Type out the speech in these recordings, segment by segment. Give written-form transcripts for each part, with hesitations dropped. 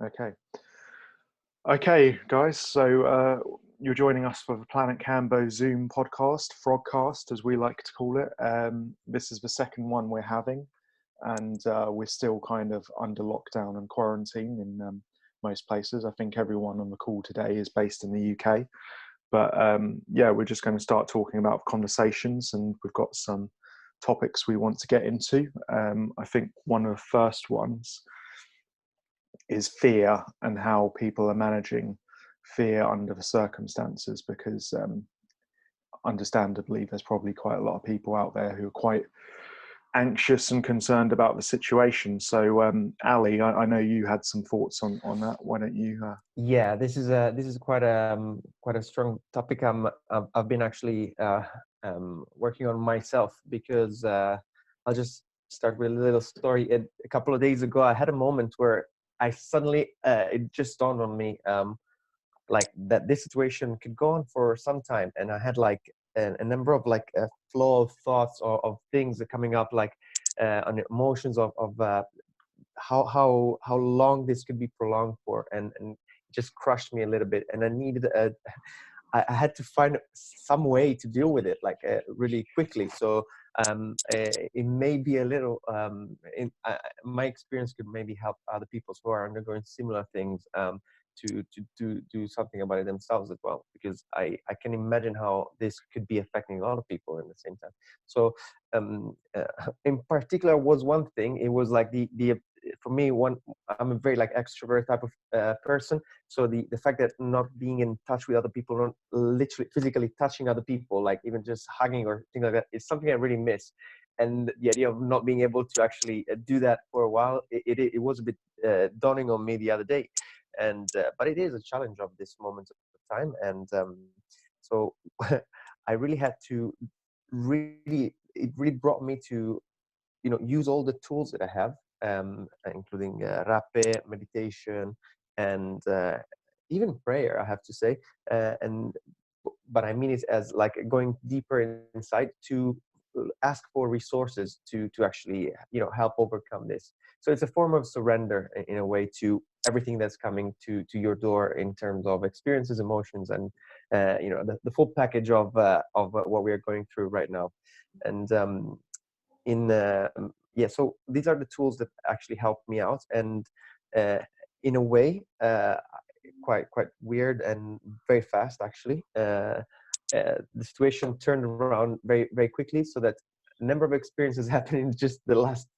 Okay. Okay, guys. So you're joining us for the Planet Kambo Zoom podcast, Frogcast, as we like to call it. This is the second one we're having, and we're still kind of under lockdown and quarantine in most places. I think everyone on the call today is based in the UK. But yeah, we're just going to start talking about conversations, and we've got some topics we want to get into. I think one of the first ones is fear and how people are managing fear under the circumstances, because understandably there's probably quite a lot of people out there who are quite anxious and concerned about the situation. So Ali, I know you had some thoughts on that. Why don't you Yeah, this is quite a strong topic. I've been actually working on myself because I'll just start with a little story. A couple of days ago, I had a moment where I suddenly it just dawned on me like that this situation could go on for some time, and I had like a number of like a flow of thoughts or of things that coming up like on emotions of how long this could be prolonged for, and it just crushed me a little bit, and I needed I had to find some way to deal with it like really quickly. So it may be a little my experience could maybe help other people who are undergoing similar things to do something about it themselves as well, because I can imagine how this could be affecting a lot of people in the same time. So in particular was one thing. It was like the for me, I'm a very like extrovert type of person. So the fact that not being in touch with other people, not literally physically touching other people, like even just hugging or things like that, is something I really miss. And the idea of not being able to actually do that for a while, it was a bit dawning on me the other day. And but it is a challenge of this moment of time. And so I really had to it really brought me to use all the tools that I have, including rappe, meditation, and even prayer, I have to say. And but I mean it as like going deeper inside to ask for resources to actually help overcome this. So it's a form of surrender in a way to everything that's coming to your door in terms of experiences, emotions, and the full package of what we are going through right now. And in yeah, so these are the tools that actually help me out, and in a way quite weird and very fast actually. The situation turned around very quickly, so that a number of experiences happened in just the last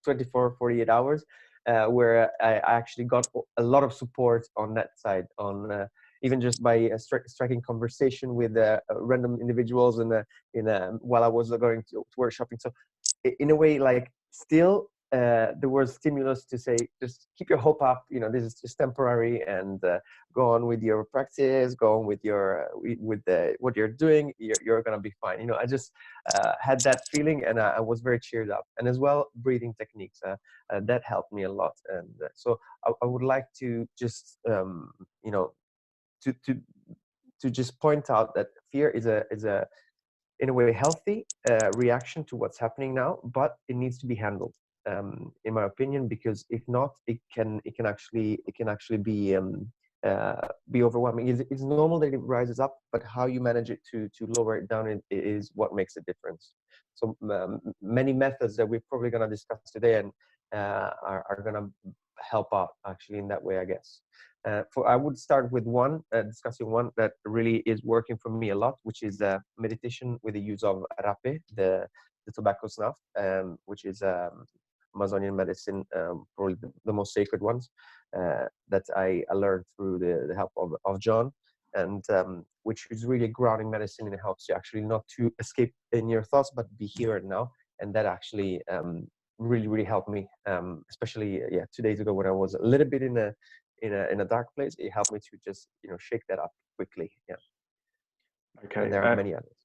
48 hours, where I actually got a lot of support on that side, on even just by striking conversation with random individuals while I was going to work shopping. So in a way, like, still there was stimulus to say, just keep your hope up, this is just temporary, and go on with your practice, go on with your what you're doing, you're gonna be fine. I just had that feeling, and I was very cheered up. And as well, breathing techniques that helped me a lot. And so I would like to just to to just point out that fear is a in a way healthy reaction to what's happening now, but it needs to be handled, in my opinion, because if not, it can actually be overwhelming. It's normal that it rises up, but how you manage it to lower it down is what makes a difference. So many methods that we're probably going to discuss today and are going to help out actually in that way, I guess. I would start with discussing one that really is working for me a lot, which is meditation with the use of rappe, the tobacco snuff, which is Amazonian medicine, probably the most sacred ones that I learned through the help of John, and which is really a grounding medicine, and it helps you actually not to escape in your thoughts, but be here and now. And that actually really helped me, especially 2 days ago when I was a little bit in a dark place. It helped me to just shake that up quickly. Yeah. Okay. And there are many others.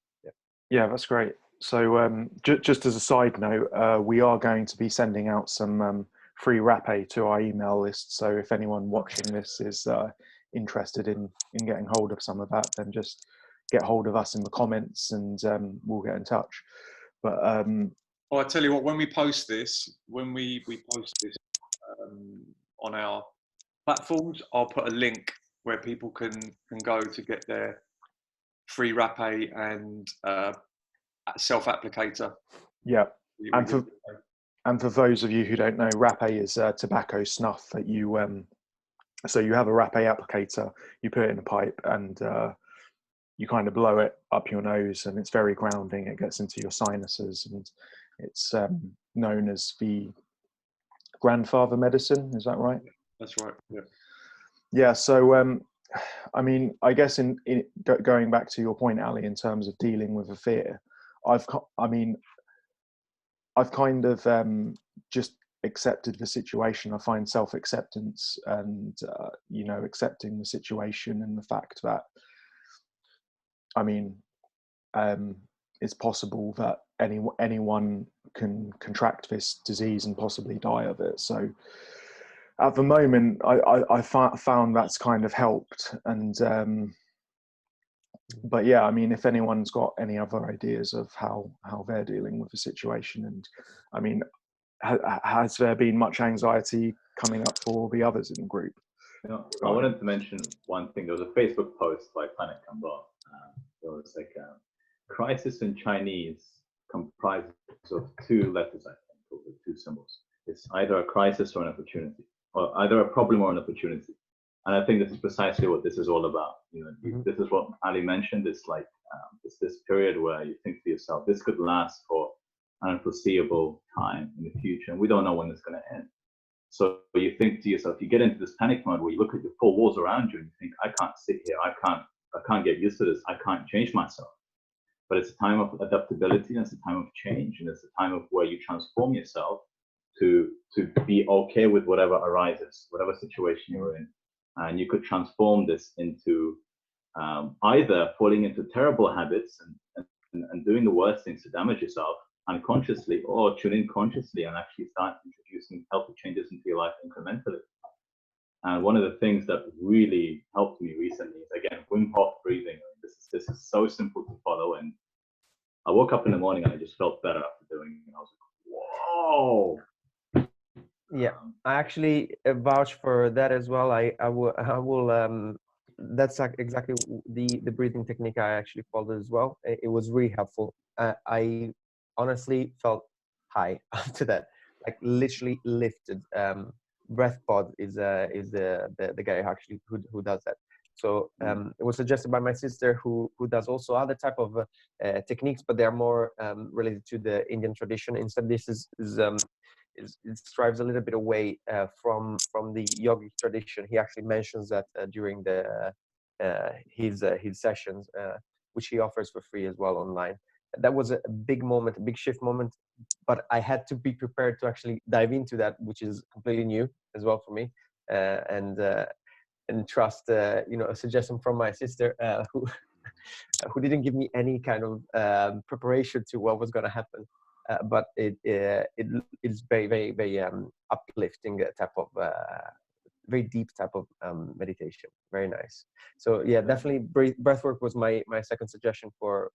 Yeah, that's great. So just as a side note, we are going to be sending out some free rappe to our email list. So if anyone watching this is interested in getting hold of some of that, then just get hold of us in the comments, and we'll get in touch. But well, I tell you what, when we post this on our platforms, I'll put a link where people can go to get their free rapé and self-applicator. Yeah, and for those of you who don't know, rapé is tobacco snuff that you so you have a rapé applicator, you put it in a pipe, and you kind of blow it up your nose, and it's very grounding. It gets into your sinuses, and it's known as the grandfather medicine. Is that right? That's right. Yeah. Yeah. So, I mean, I guess in going back to your point, Ali, in terms of dealing with a fear, I've kind of just accepted the situation. I find self-acceptance and accepting the situation and the fact that, I mean, it's possible that anyone can contract this disease and possibly die of it. So at the moment, I found that's kind of helped. And but yeah, I mean, if anyone's got any other ideas of how they're dealing with the situation, and I mean, has there been much anxiety coming up for the others in the group? I wanted to mention one thing. There was a Facebook post by Planet Kambo. There was like crisis in Chinese comprises of two letters, I think, or two symbols. It's either a crisis or an opportunity, or either a problem or an opportunity. And I think this is precisely what this is all about. This is what Ali mentioned. It's like it's this period where you think to yourself, this could last for an unforeseeable time in the future, and we don't know when it's going to end. So you think to yourself, you get into this panic mode where you look at the four walls around you and you think, I can't sit here. I can't get used to this. I can't change myself. But it's a time of adaptability, and it's a time of change, and it's a time of where you transform yourself to be okay with whatever arises, whatever situation you're in. And you could transform this into either falling into terrible habits and doing the worst things to damage yourself unconsciously, or tune in consciously and actually start introducing healthy changes into your life incrementally. And one of the things that really helped me recently is, again, Wim Hof breathing. This is so simple to follow. And I woke up in the morning and I just felt better after doing it. And I was like, whoa. Yeah, I actually vouch for that as well. I will that's exactly the breathing technique I actually followed as well. It was really helpful. I honestly felt high after that, like literally lifted. Breath pod is the guy actually who does that. So it was suggested by my sister who does also other type of techniques, but they are more related to the Indian tradition. Instead, this it strives a little bit away from the yogic tradition. He actually mentions that during his sessions, which he offers for free as well online. That was a big moment, a big shift moment, but I had to be prepared to actually dive into that, which is completely new as well for me, and trust a suggestion from my sister who didn't give me any kind of preparation to what was going to happen. But it is very, very, very uplifting type of very deep type of meditation. Very nice. So yeah, definitely breathwork was my second suggestion for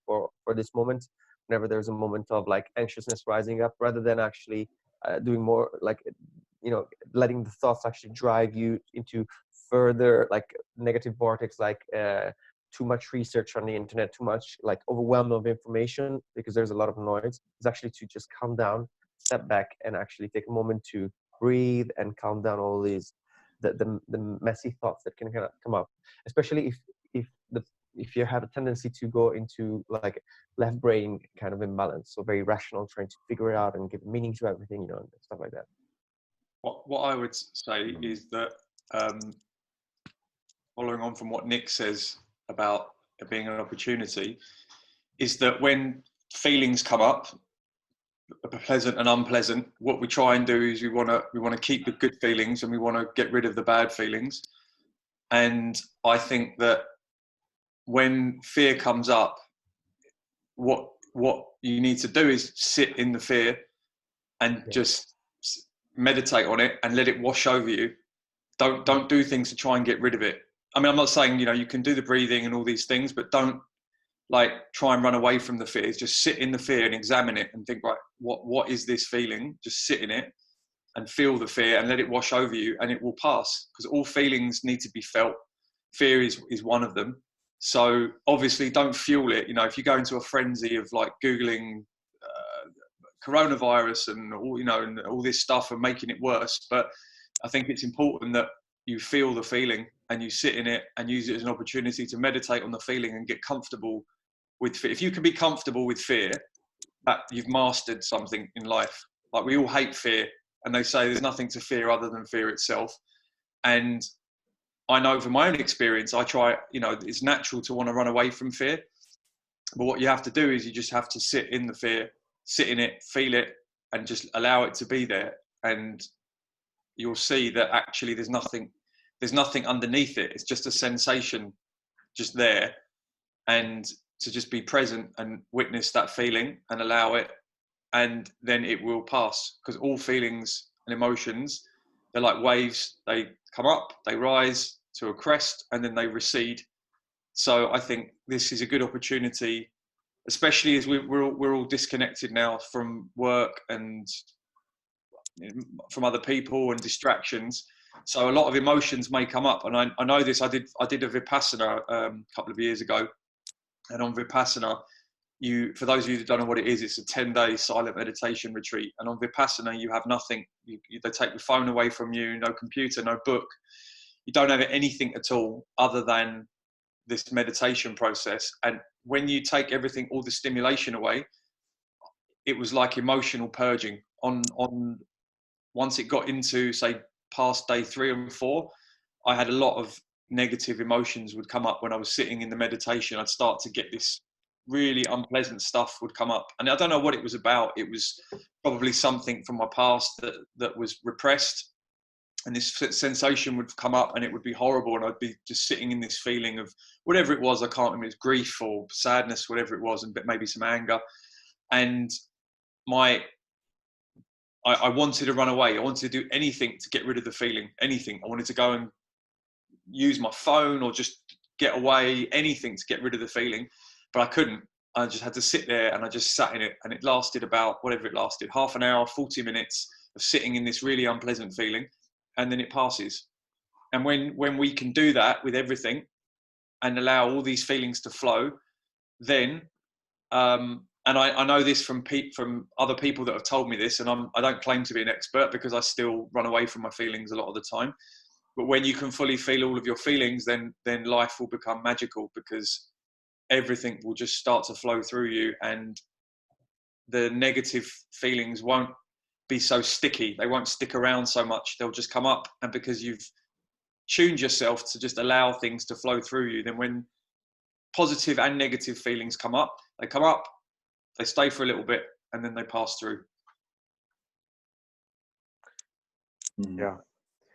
this moment. Whenever there's a moment of like anxiousness rising up, rather than actually doing more like letting the thoughts actually drive you into further like negative vortex, like too much research on the internet, too much like overwhelm of information, because there's a lot of noise. It's actually to just calm down, step back, and actually take a moment to breathe and calm down all these the messy thoughts that can kind of come up, especially if you have a tendency to go into like left brain kind of imbalance, so very rational, trying to figure it out and give meaning to everything, and stuff like that. What I would say is that following on from what Nick says about it being an opportunity, is that when feelings come up, pleasant and unpleasant, what we try and do is we want to keep the good feelings and we want to get rid of the bad feelings. And I think that when fear comes up, what you need to do is sit in the fear and just meditate on it and let it wash over you. Don't do things to try and get rid of it. I mean, I'm not saying, you can do the breathing and all these things, but don't like try and run away from the fears. Just sit in the fear and examine it and think, right, what is this feeling? Just sit in it and feel the fear and let it wash over you, and it will pass, because all feelings need to be felt. Fear is one of them. So obviously don't fuel it. You know, if you go into a frenzy of like Googling coronavirus and all, you know, and all this stuff and making it worse. But I think it's important that you feel the feeling and you sit in it and use it as an opportunity to meditate on the feeling and get comfortable with fear. If you can be comfortable with fear, that you've mastered something in life. Like, we all hate fear, and they say there's nothing to fear other than fear itself. And I know from my own experience, I try, you know, it's natural to want to run away from fear. But what you have to do is you just have to sit in the fear, sit in it, feel it, and just allow it to be there. And you'll see that actually there's nothing underneath it. It's just a sensation just there. And to just be present and witness that feeling and allow it, and then it will pass. Because all feelings and emotions, they're like waves. They come up, they rise to a crest, and then they recede. So I think this is a good opportunity, especially as we're all disconnected now from work and from other people and distractions. So a lot of emotions may come up, and I know this. I did a Vipassana a couple of years ago, and on Vipassana, for those of you that don't know what it is, it's a 10-day silent meditation retreat. And on Vipassana, you have nothing. They take the phone away from you, no computer, no book. You don't have anything at all other than this meditation process. And when you take everything, all the stimulation away, it was like emotional purging. Once it got into, say, past day 3 and 4, I had a lot of negative emotions would come up when I was sitting in the meditation. I'd start to get this really unpleasant stuff would come up, and I don't know what it was about. It was probably something from my past that was repressed, and this sensation would come up, and it would be horrible, and I'd be just sitting in this feeling of whatever it was. I can't remember, it's grief or sadness, whatever it was, and maybe some anger. And I wanted to run away. I wanted to do anything to get rid of the feeling, anything. I wanted to go and use my phone or just get away, anything to get rid of the feeling, but I couldn't. I just had to sit there, and I just sat in it, and it lasted about, whatever it lasted, half an hour, 40 minutes of sitting in this really unpleasant feeling, and then it passes. And when we can do that with everything and allow all these feelings to flow, then and I know this from other people that have told me this, and I don't claim to be an expert because I still run away from my feelings a lot of the time. But when you can fully feel all of your feelings, then life will become magical, because everything will just start to flow through you, and the negative feelings won't be so sticky. They won't stick around so much. They'll just come up, and because you've tuned yourself to just allow things to flow through you, then when positive and negative feelings come up, they stay for a little bit, and then they pass through. Yeah,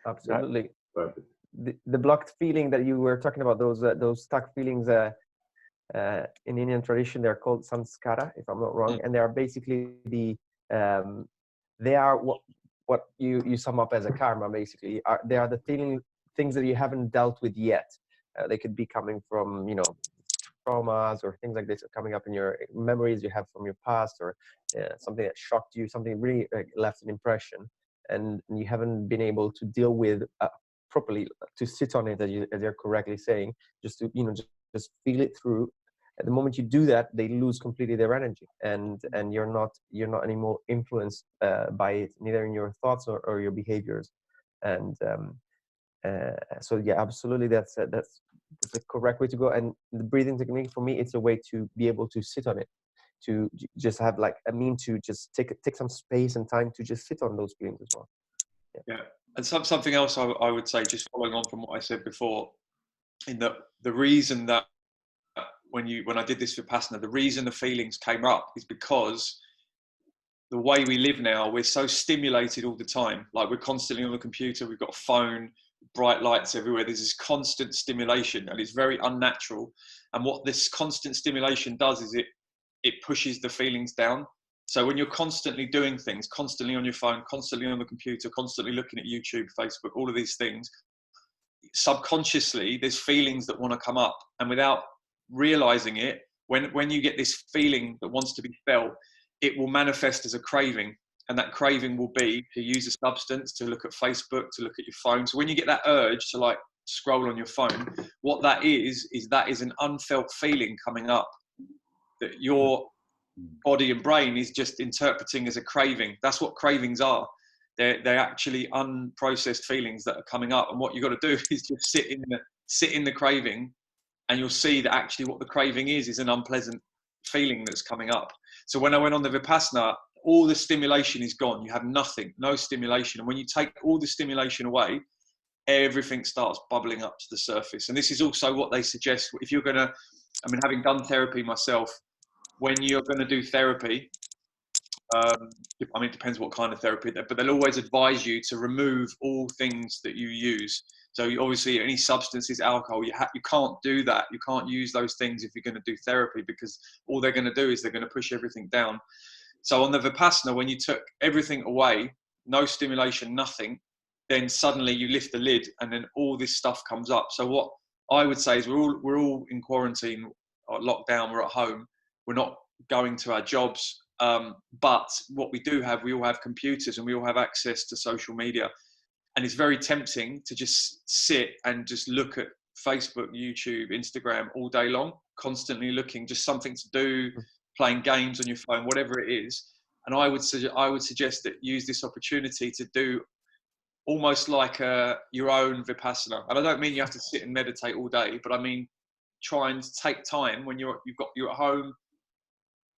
absolutely. The blocked feeling that you were talking about, those stuck feelings, in Indian tradition, they're called samskara, if I'm not wrong, and they are basically they are what you sum up as a karma. Basically, they are the things that you haven't dealt with yet. They could be coming from, you know, traumas or things like this coming up in your memories you have from your past, or something that shocked you, something really left an impression, and you haven't been able to deal with properly, to sit on it, as you're correctly saying, just to, you know, just feel it through. At the moment you do that, they lose completely their energy, and you're not anymore influenced by it, neither in your thoughts or your behaviors. And so yeah, absolutely, that's the correct way to go. And the breathing technique, for me, it's a way to be able to sit on it, to just have like a mean to just take some space and time to just sit on those feelings as well. Yeah. And something else I would say, just following on from what I said before, in that the reason that when I did this Vipassana, the reason the feelings came up is because the way we live now, we're so stimulated all the time. Like, we're constantly on the computer, we've got a phone, bright lights everywhere. There's this constant stimulation, and it's very unnatural. And what this constant stimulation does is it pushes the feelings down. So when you're constantly doing things, constantly on your phone, constantly on the computer, constantly looking at YouTube, Facebook, all of these things, subconsciously there's feelings that want to come up, and without realizing it, when you get this feeling that wants to be felt, it will manifest as a craving. and that craving will be to use a substance, to look at Facebook, to look at your phone. So when you get that urge to like scroll on your phone, what that is an unfelt feeling coming up that your body and brain is just interpreting as a craving. That's what cravings are. They're actually unprocessed feelings that are coming up. And what you've got to do is just sit in the craving, and you'll see that actually what the craving is an unpleasant feeling that's coming up. So when I went on the Vipassana, all the stimulation is gone. You have nothing, no stimulation. And when you take all the stimulation away, everything starts bubbling up to the surface. And this is also what they suggest if you're going to, I mean, having done therapy myself, when you're going to do therapy, I mean, it depends what kind of therapy, but they'll always advise you to remove all things that you use. So obviously any substances, alcohol, you can't do that. You can't use those things if you're going to do therapy, because all they're going to do is they're going to push everything down. So on the Vipassana, when you took everything away, no stimulation, nothing, then suddenly you lift the lid and then all this stuff comes up. So what I would say is we're all in quarantine or lockdown, we're at home, we're not going to our jobs. But what we do have, we all have computers and we all have access to social media. And it's very tempting to just sit and just look at Facebook, YouTube, Instagram all day long, constantly looking, just something to do, playing games on your phone, whatever it is. And I would suggest that use this opportunity to do almost like your own Vipassana. And I don't mean you have to sit and meditate all day, but I mean try and take time when you're at home,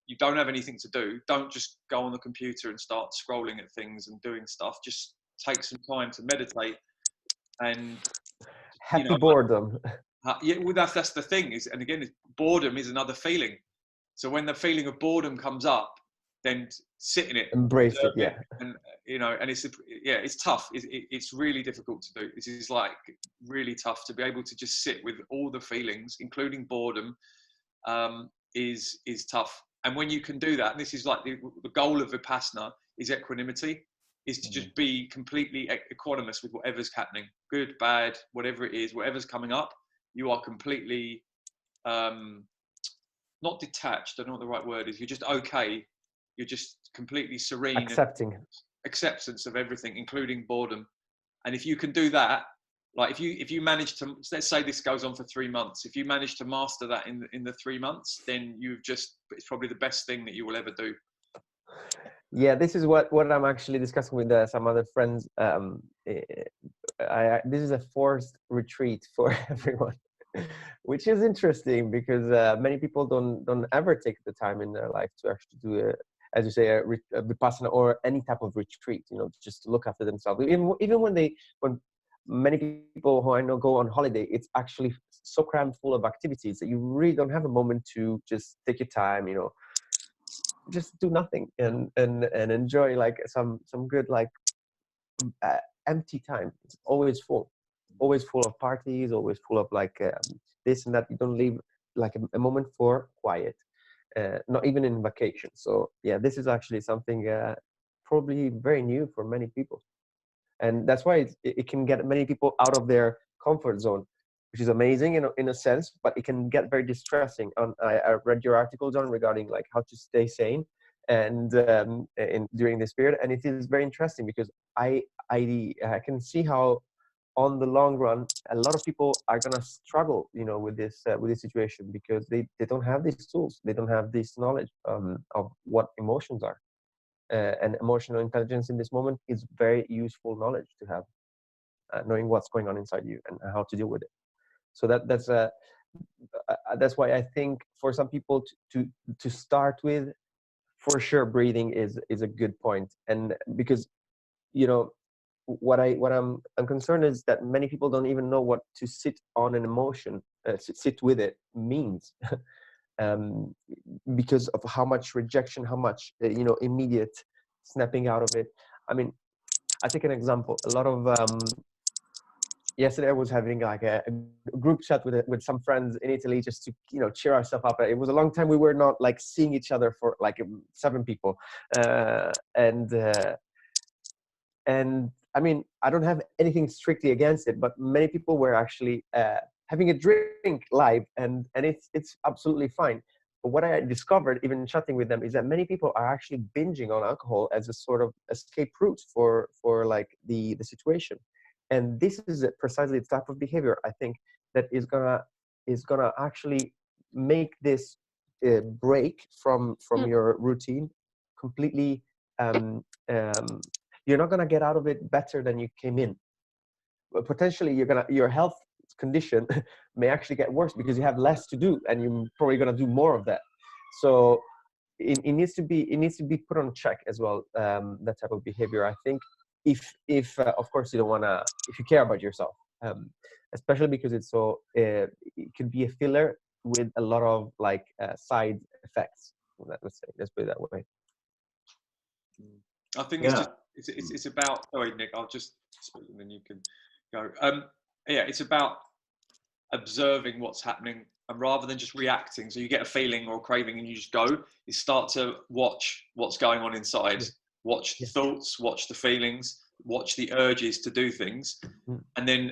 you don't have anything to do. Don't just go on the computer and start scrolling at things and doing stuff. Just take some time to meditate and happy boredom. Yeah, well, that's the thing is, and again, boredom is another feeling. So when the feeling of boredom comes up, then sit in it, embrace it, yeah. And and it's tough. It's really difficult to do. This is like really tough to be able to just sit with all the feelings, including boredom. Is tough. And when you can do that, and this is like the goal of Vipassana is equanimity, is to just be completely equanimous with whatever's happening, good, bad, whatever it is, whatever's coming up. You are completely not detached. I don't know what the right word is. You're just okay. You're just completely serene. Acceptance of everything, including boredom. And if you can do that, like if you manage to, let's say this goes on for 3 months, if you manage to master that in the 3 months, then it's probably the best thing that you will ever do. Yeah, this is what I'm actually discussing with some other friends. This is a forced retreat for everyone, which is interesting because many people don't ever take the time in their life to actually do as you say, a Vipassana or any type of retreat. Just to look after themselves. Even when many people who I know go on holiday, it's actually so crammed full of activities that you really don't have a moment to just take your time, just do nothing and enjoy like some good like empty time. It's always full of parties, always full of like this and that. You don't leave like a moment for quiet, not even in vacation. So yeah, this is actually something probably very new for many people. And that's why it can get many people out of their comfort zone, which is amazing in a sense, but it can get very distressing. I read your article, John, regarding like how to stay sane and during this period. And it is very interesting because I can see how on the long run, a lot of people are going to struggle, with this situation because they don't have these tools. They don't have this knowledge of what emotions are. And emotional intelligence in this moment is very useful knowledge to have, knowing what's going on inside you and how to deal with it. So that's why I think for some people to start with, for sure, breathing is a good point. And because what I'm concerned is that many people don't even know what to sit on an emotion, sit with it means. Because of how much rejection, how much immediate snapping out of it. I mean, I take an example. A lot of yesterday I was having like a group chat with some friends in Italy just to cheer ourselves up. It was a long time we were not like seeing each other, for like 7 people, and I mean, I don't have anything strictly against it, but many people were actually having a drink live, and it's absolutely fine. what I discovered, even chatting with them, is that many people are actually binging on alcohol as a sort of escape route for like the situation. And this is precisely the type of behavior, I think, that is gonna actually make this break from your routine completely. You're not gonna get out of it better than you came in. But potentially, your health condition may actually get worse because you have less to do, and you're probably gonna do more of that. So it needs to be put on check as well. That type of behavior, I think, if of course you don't wanna, if you care about yourself, especially because it's so it could be a filler with a lot of like side effects. Let's put it that way. I think it's about. Sorry, Nick. I'll just speak and then you can go. Yeah, it's about observing what's happening, and rather than just reacting. So you get a feeling or a craving and you just go. You start to watch what's going on inside. Yeah. Watch the thoughts. Watch the feelings. Watch the urges to do things, and then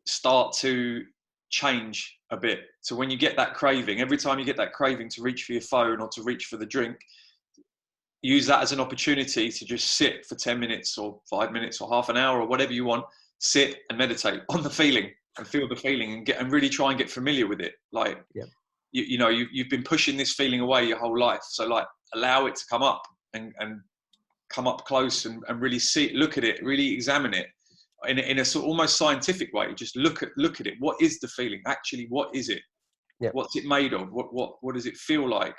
start to change a bit. So when you get that craving, every time you get that craving to reach for your phone or to reach for the drink, use that as an opportunity to just sit for 10 minutes or 5 minutes or half an hour or whatever you want. Sit and meditate on the feeling and feel the feeling and really try and get familiar with it. Like, you've been pushing this feeling away your whole life. So like allow it to come up and come up close and really look at it, really examine it in a sort of almost scientific way. Just look at it. What is the feeling? Actually, what is it? Yeah. What's it made of? What does it feel like?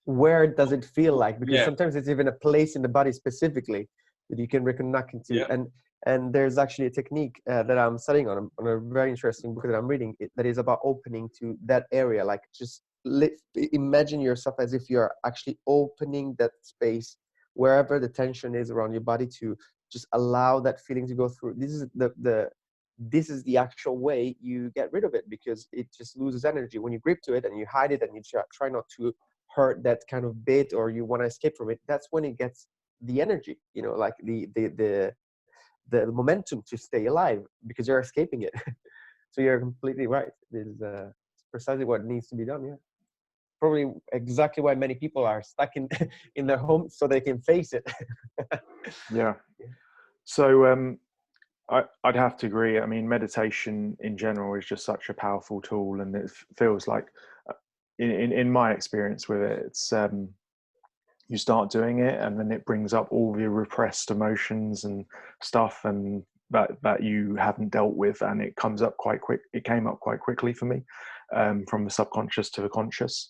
Where does it feel like? Because sometimes it's even a place in the body specifically that you can reconnect into. Yeah. And there's actually a technique that I'm studying on a very interesting book that I'm reading that is about opening to that area. Like just imagine yourself as if you're actually opening that space wherever the tension is around your body, to just allow that feeling to go through. This is the actual way you get rid of it, because it just loses energy when you grip to it and you hide it and you try not to hurt that kind of bit, or you want to escape from it. That's when it gets the energy, like the momentum to stay alive, because you're escaping it. So you're completely right. It's precisely what needs to be done. Yeah, probably exactly why many people are stuck in their home, so they can face it. Yeah. So I'd have to agree. I mean, meditation in general is just such a powerful tool, and it feels like, in my experience with it, it's you start doing it, and then it brings up all your repressed emotions and stuff, and that you haven't dealt with, and it comes up quite quick. It came up quite quickly for me, from the subconscious to the conscious.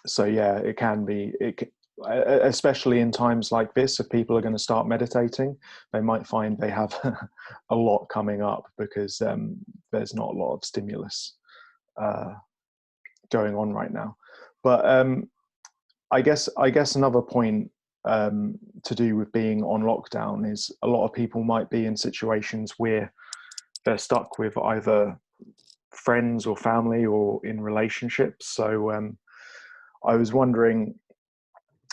So yeah, it can be. Especially in times like this, if people are going to start meditating, they might find they have a lot coming up, because there's not a lot of stimulus going on right now. But I guess another point to do with being on lockdown is a lot of people might be in situations where they're stuck with either friends or family or in relationships. So I was wondering,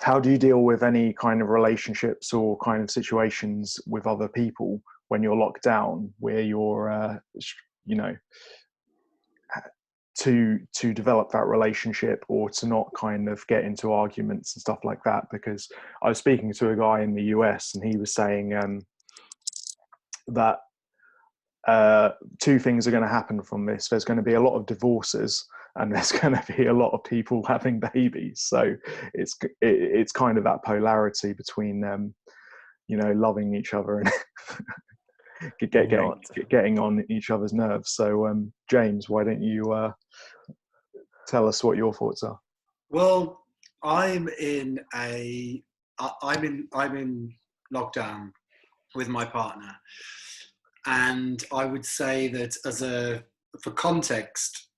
how do you deal with any kind of relationships or kind of situations with other people when you're locked down, where you're, to develop that relationship, or to not kind of get into arguments and stuff like that? Because I was speaking to a guy in the US, and he was saying that two things are going to happen from this. There's going to be a lot of divorces, and there's going to be a lot of people having babies. So it's kind of that polarity between loving each other and getting on each other's nerves. So James, why don't you tell us what your thoughts are? Well, I'm in lockdown with my partner, and I would say that for context,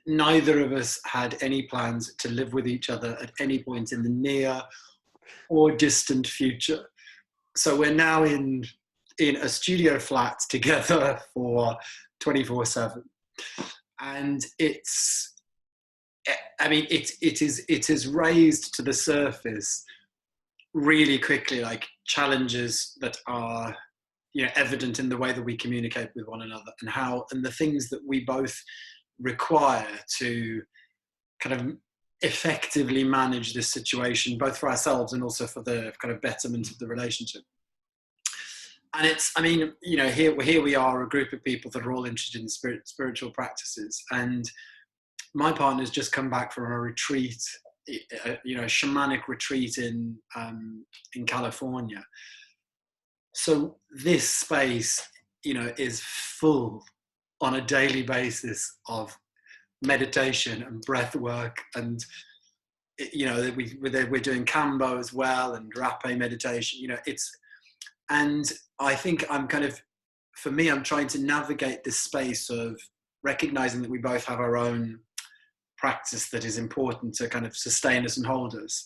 neither of us had any plans to live with each other at any point in the near or distant future. So we're now in a studio flat together for 24/7. And it is raised to the surface really quickly, like challenges that are evident in the way that we communicate with one another, and the things that we both require to kind of effectively manage this situation, both for ourselves and also for the kind of betterment of the relationship. And it's, I mean, you know, here we are, a group of people that are all interested in spiritual practices. And my partner's just come back from a retreat, you know, a shamanic retreat in California. So this space, you know, is full on a daily basis of meditation and breath work, and you know, we're doing Kambo as well, and rapé meditation. You know, and I think I'm kind of, for me, I'm trying to navigate this space of recognizing that we both have our own practice that is important to kind of sustain us and hold us,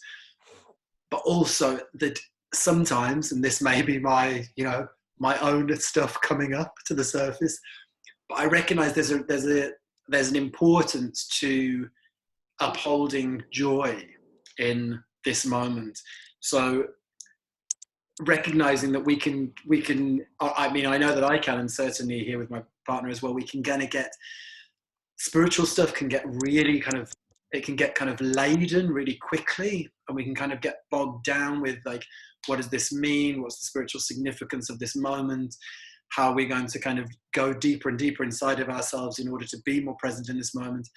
but also that sometimes, and this may be my, you know, my own stuff coming up to the surface, but I recognize there's an importance to upholding joy in this moment. So recognizing that we can, I mean, I know that I can, and certainly here with my partner as well, we can kind of get, spiritual stuff can get really kind of, it can get kind of laden really quickly, and we can kind of get bogged down with like, what does this mean? What's the spiritual significance of this moment? How are we going to kind of go deeper and deeper inside of ourselves in order to be more present in this moment?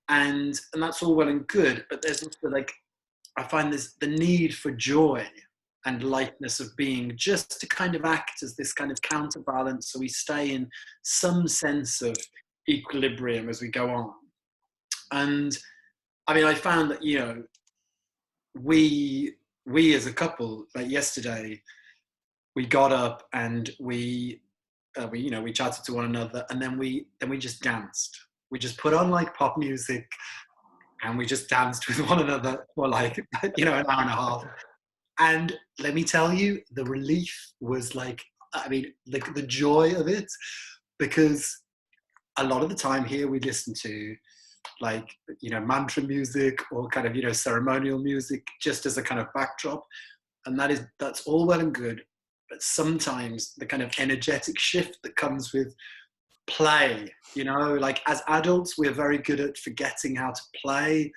And that's all well and good, but there's also like, I find there's the need for joy and lightness of being, just to kind of act as this kind of counterbalance, so we stay in some sense of equilibrium as we go on. And I mean, I found that, you know, we as a couple, like yesterday, we got up and we you know, we chatted to one another, and then we just danced. We just put on like pop music, and we just danced with one another for like, you know, an hour and a half. And let me tell you, the relief was like, I mean, the joy of it, because a lot of the time here we listen to like, you know, mantra music or kind of, you know, ceremonial music just as a kind of backdrop. And that's all well and good. But sometimes the kind of energetic shift that comes with play, you know, like as adults, we're very good at forgetting how to play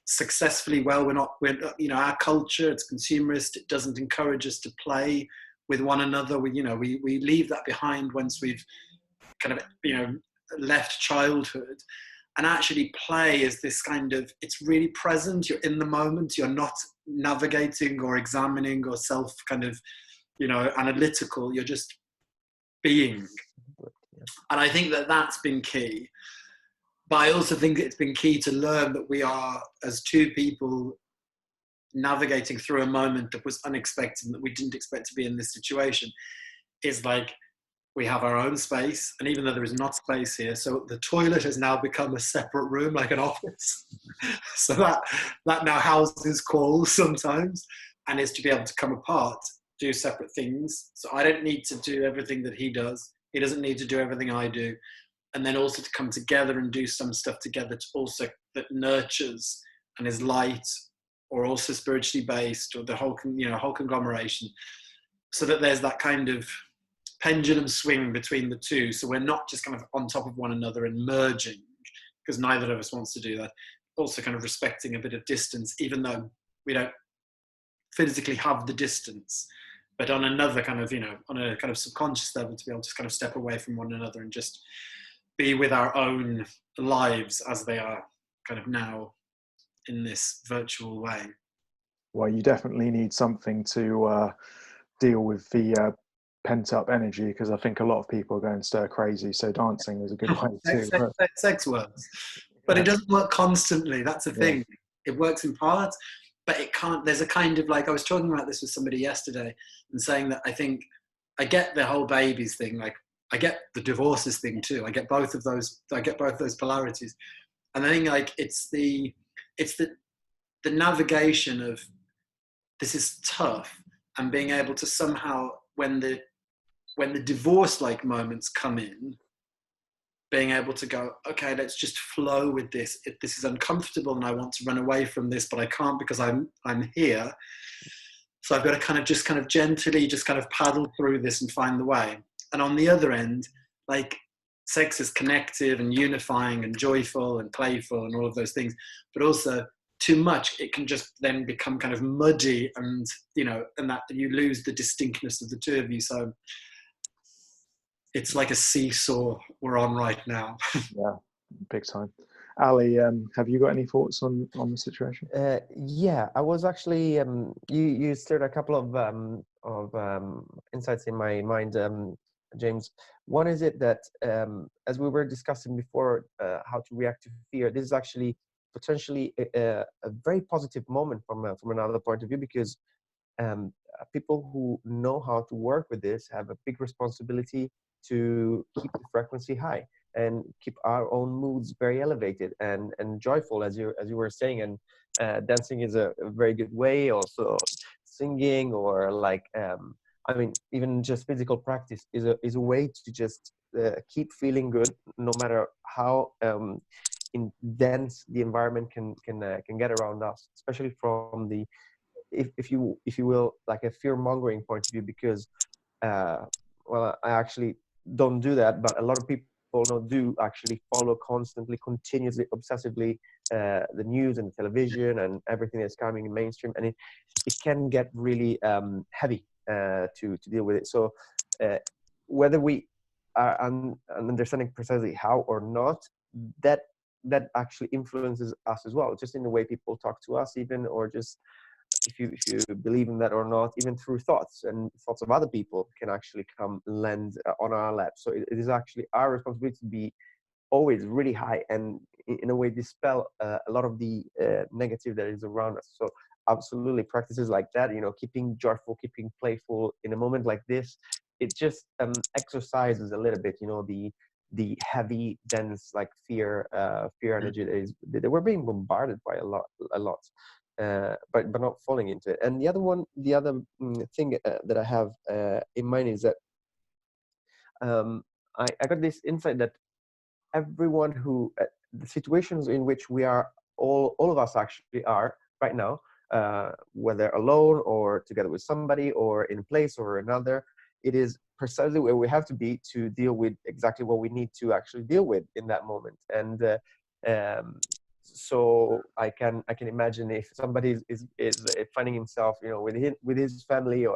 successfully well. We're you know, our culture, it's consumerist, it doesn't encourage us to play with one another. We leave that behind once we've kind of, you know, left childhood. And actually play is this kind of, it's really present, you're in the moment, you're not navigating or examining or self kind of, you know, analytical, you're just being. And I think that that's been key. But I also think it's been key to learn that we are, as two people, navigating through a moment that was unexpected and that we didn't expect to be in this situation. Is like, we have our own space, and even though there is not space here, so the toilet has now become a separate room, like an office. So that now houses calls sometimes, and is to be able to come apart, do separate things. So I don't need to do everything that he does. He doesn't need to do everything I do. And then also to come together and do some stuff together to also that nurtures and is light, or also spiritually based, or the whole, you know, whole conglomeration, so that there's that kind of pendulum swing between the two. So we're not just kind of on top of one another and merging, because neither of us wants to do that. Also kind of respecting a bit of distance, even though we don't physically have the distance, but on another kind of, you know, on a kind of subconscious level, to be able to kind of step away from one another and just be with our own lives as they are kind of now in this virtual way. Well, you definitely need something to deal with the pent up energy, because I think a lot of people are going stir crazy. So dancing is a good way too. Sex works, but it doesn't work constantly. That's the thing. Yeah. It works in parts, but it can't. There's a kind of like, I was talking about this with somebody yesterday and saying that I think I get the whole babies thing. Like I get the divorces thing too. I get both of those. I get both those polarities, and I think like it's the navigation of this is tough, and being able to somehow, when the divorce like moments come in, being able to go, okay, let's just flow with this. This is uncomfortable and I want to run away from this, but I can't because I'm here. So I've got to kind of gently just kind of paddle through this and find the way. And on the other end, like sex is connective and unifying and joyful and playful and all of those things, but also too much, it can just then become kind of muddy, and and that you lose the distinctness of the two of you. So it's like a seesaw we're on right now. Yeah, big time. Ali, have you got any thoughts on the situation? Yeah, I was actually you stirred a couple of insights in my mind, James. One is it that as we were discussing before, how to react to fear. This is actually potentially a very positive moment from another point of view, because people who know how to work with this have a big responsibility to keep the frequency high and keep our own moods very elevated and joyful, as you were saying. And dancing is a very good way. Also, singing, or like I mean, even just physical practice is a way to just keep feeling good, no matter how dense the environment can get around us, especially from the, if you will, like a fear mongering point of view. Because well, I actually don't do that, but a lot of people do actually follow constantly, continuously, obsessively the news and the television and everything that's coming in mainstream, and it can get really heavy to deal with it. So whether we are understanding precisely how or not, that actually influences us as well, just in the way people talk to us, even, or just if you believe in that or not, even through thoughts of other people can actually come land on our laps. So it is actually our responsibility to be always really high, and in a way dispel a lot of the negative that is around us. So absolutely, practices like that, keeping joyful, keeping playful in a moment like this, it just exercises a little bit, the heavy, dense, like fear energy that we're being bombarded by a lot. But not falling into it. And the other thing that I have in mind is that I got this insight that everyone who the situations in which we are, all of us actually are right now, whether alone or together with somebody or in a place or another, it is precisely where we have to be to deal with exactly what we need to actually deal with in that moment. And so I can imagine if somebody is finding himself, with his family,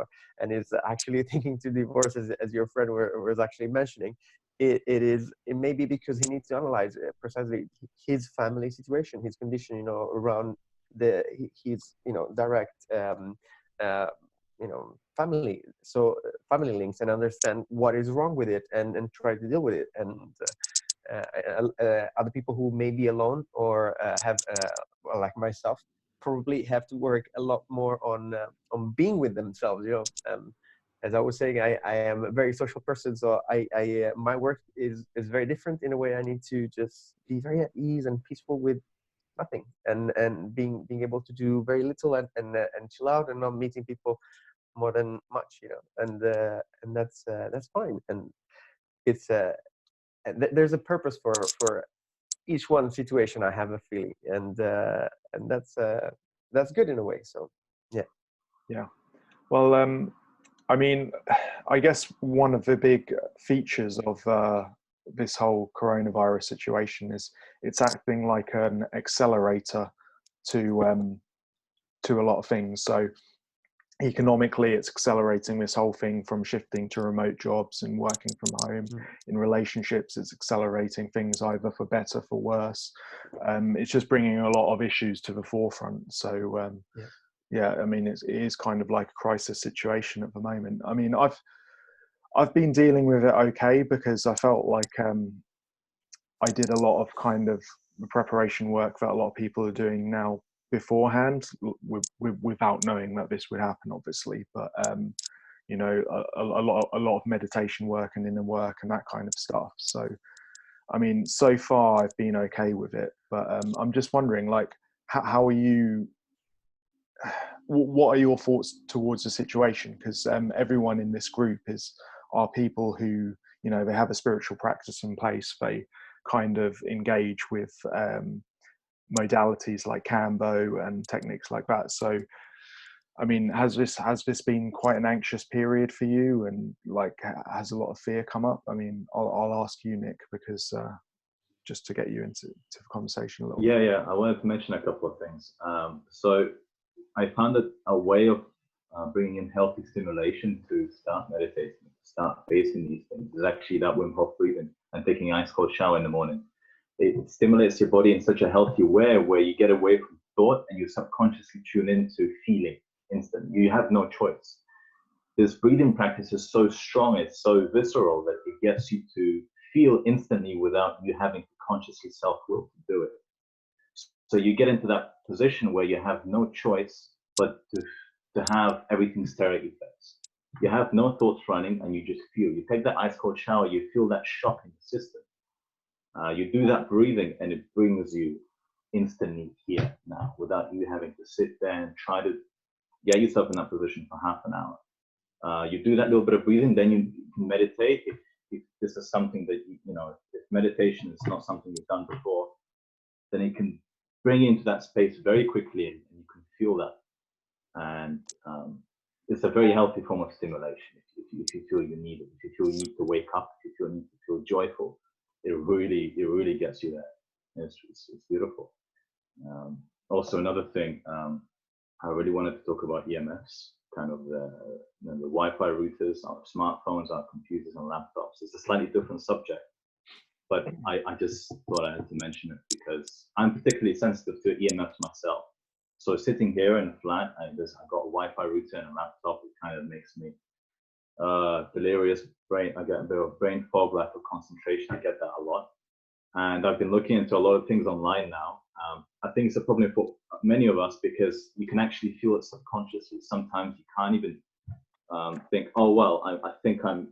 and is actually thinking to divorce, as your friend was actually mentioning, it may be because he needs to analyze precisely his family situation, his condition, around his direct family, so family links, and understand what is wrong with it, and try to deal with it. And other people who may be alone or have well, like myself, probably have to work a lot more on being with themselves. As I was saying, I am a very social person, so I my work is very different in a way. I need to just be very at ease and peaceful with nothing, and being able to do very little, and chill out, and not meeting people more than much, and that's fine. And it's there's a purpose for each one situation, I have a feeling, and that's good in a way. So yeah. Well, I mean, I guess one of the big features of this whole coronavirus situation is it's acting like an accelerator to a lot of things. So economically, it's accelerating this whole thing from shifting to remote jobs and working from home. In relationships, it's accelerating things either for better, for worse. It's just bringing a lot of issues to the forefront. So yeah, I mean, it is kind of like a crisis situation at the moment. I mean, I've been dealing with it okay, because I felt like I did a lot of kind of the preparation work that a lot of people are doing now beforehand, without knowing that this would happen, obviously. But a lot of meditation work and inner work and that kind of stuff. So I mean, so far I've been okay with it, but I'm just wondering, like, how are you? What are your thoughts towards the situation? Because everyone in this group are people who, they have a spiritual practice in place. They kind of engage with modalities like Kambo and techniques like that. So I mean, has this been quite an anxious period for you, and like has a lot of fear come up? I mean, I'll ask you, Nick, because just to get you into the conversation a little bit. Yeah. I wanted to mention a couple of things. So I found that a way of bringing in healthy stimulation to start meditating, start facing these things, is actually that Wim Hof breathing and taking an ice cold shower in the morning. It stimulates your body in such a healthy way where you get away from thought and you subconsciously tune into feeling instant. You have no choice. This breathing practice is so strong, it's so visceral that it gets you to feel instantly without you having to consciously self-will to do it. So you get into that position where you have no choice but to have everything steric effects. You have no thoughts running and you just feel. You take that ice cold shower, you feel that shock in the system. You do that breathing and it brings you instantly here now without you having to sit there and try to get yourself in that position for half an hour. You do that little bit of breathing, then you can meditate. If this is something that, if meditation is not something you've done before, then it can bring you into that space very quickly and you can feel that. And it's a very healthy form of stimulation. If you feel you need it, if you feel you need to wake up, if you feel you need to feel joyful, it really gets you there. It's beautiful. Also, another thing, I really wanted to talk about EMFs, kind of the Wi-Fi routers, our smartphones, our computers and laptops. It's a slightly different subject, but I just thought I had to mention it because I'm particularly sensitive to EMFs myself. So sitting here in a flat, I've got a Wi-Fi router and a laptop. It kind of makes me delirious brain. I get a bit of brain fog, lack of concentration. I get that a lot. And I've been looking into a lot of things online now. I think it's a problem for many of us because you can actually feel it subconsciously. Sometimes you can't even think, oh well, I think I'm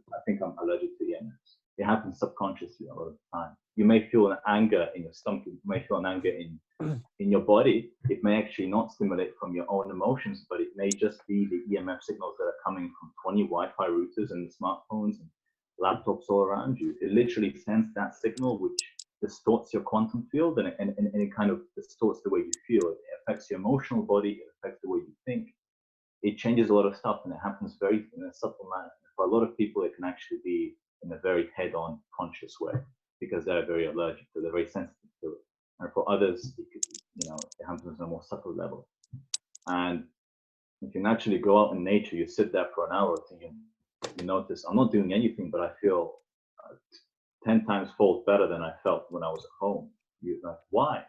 allergic to EMFs. It happens subconsciously a lot of the time. You may feel an anger in your stomach. You may feel an anger in your body. It may actually not stimulate from your own emotions, but it may just be the EMF signals that are coming from 20 Wi-Fi routers and smartphones and laptops all around you. It literally sends that signal, which distorts your quantum field and it kind of distorts the way you feel. It affects your emotional body. It affects the way you think. It changes a lot of stuff and it happens very in a subtle manner. For a lot of people, it can actually be in a very head-on conscious way because they're very allergic to it, they're very sensitive to it. And for others, it happens on a more subtle level. And if you naturally go out in nature, you sit there for an hour or two, you notice, I'm not doing anything, but I feel 10 times fold better than I felt when I was at home. You're like, why?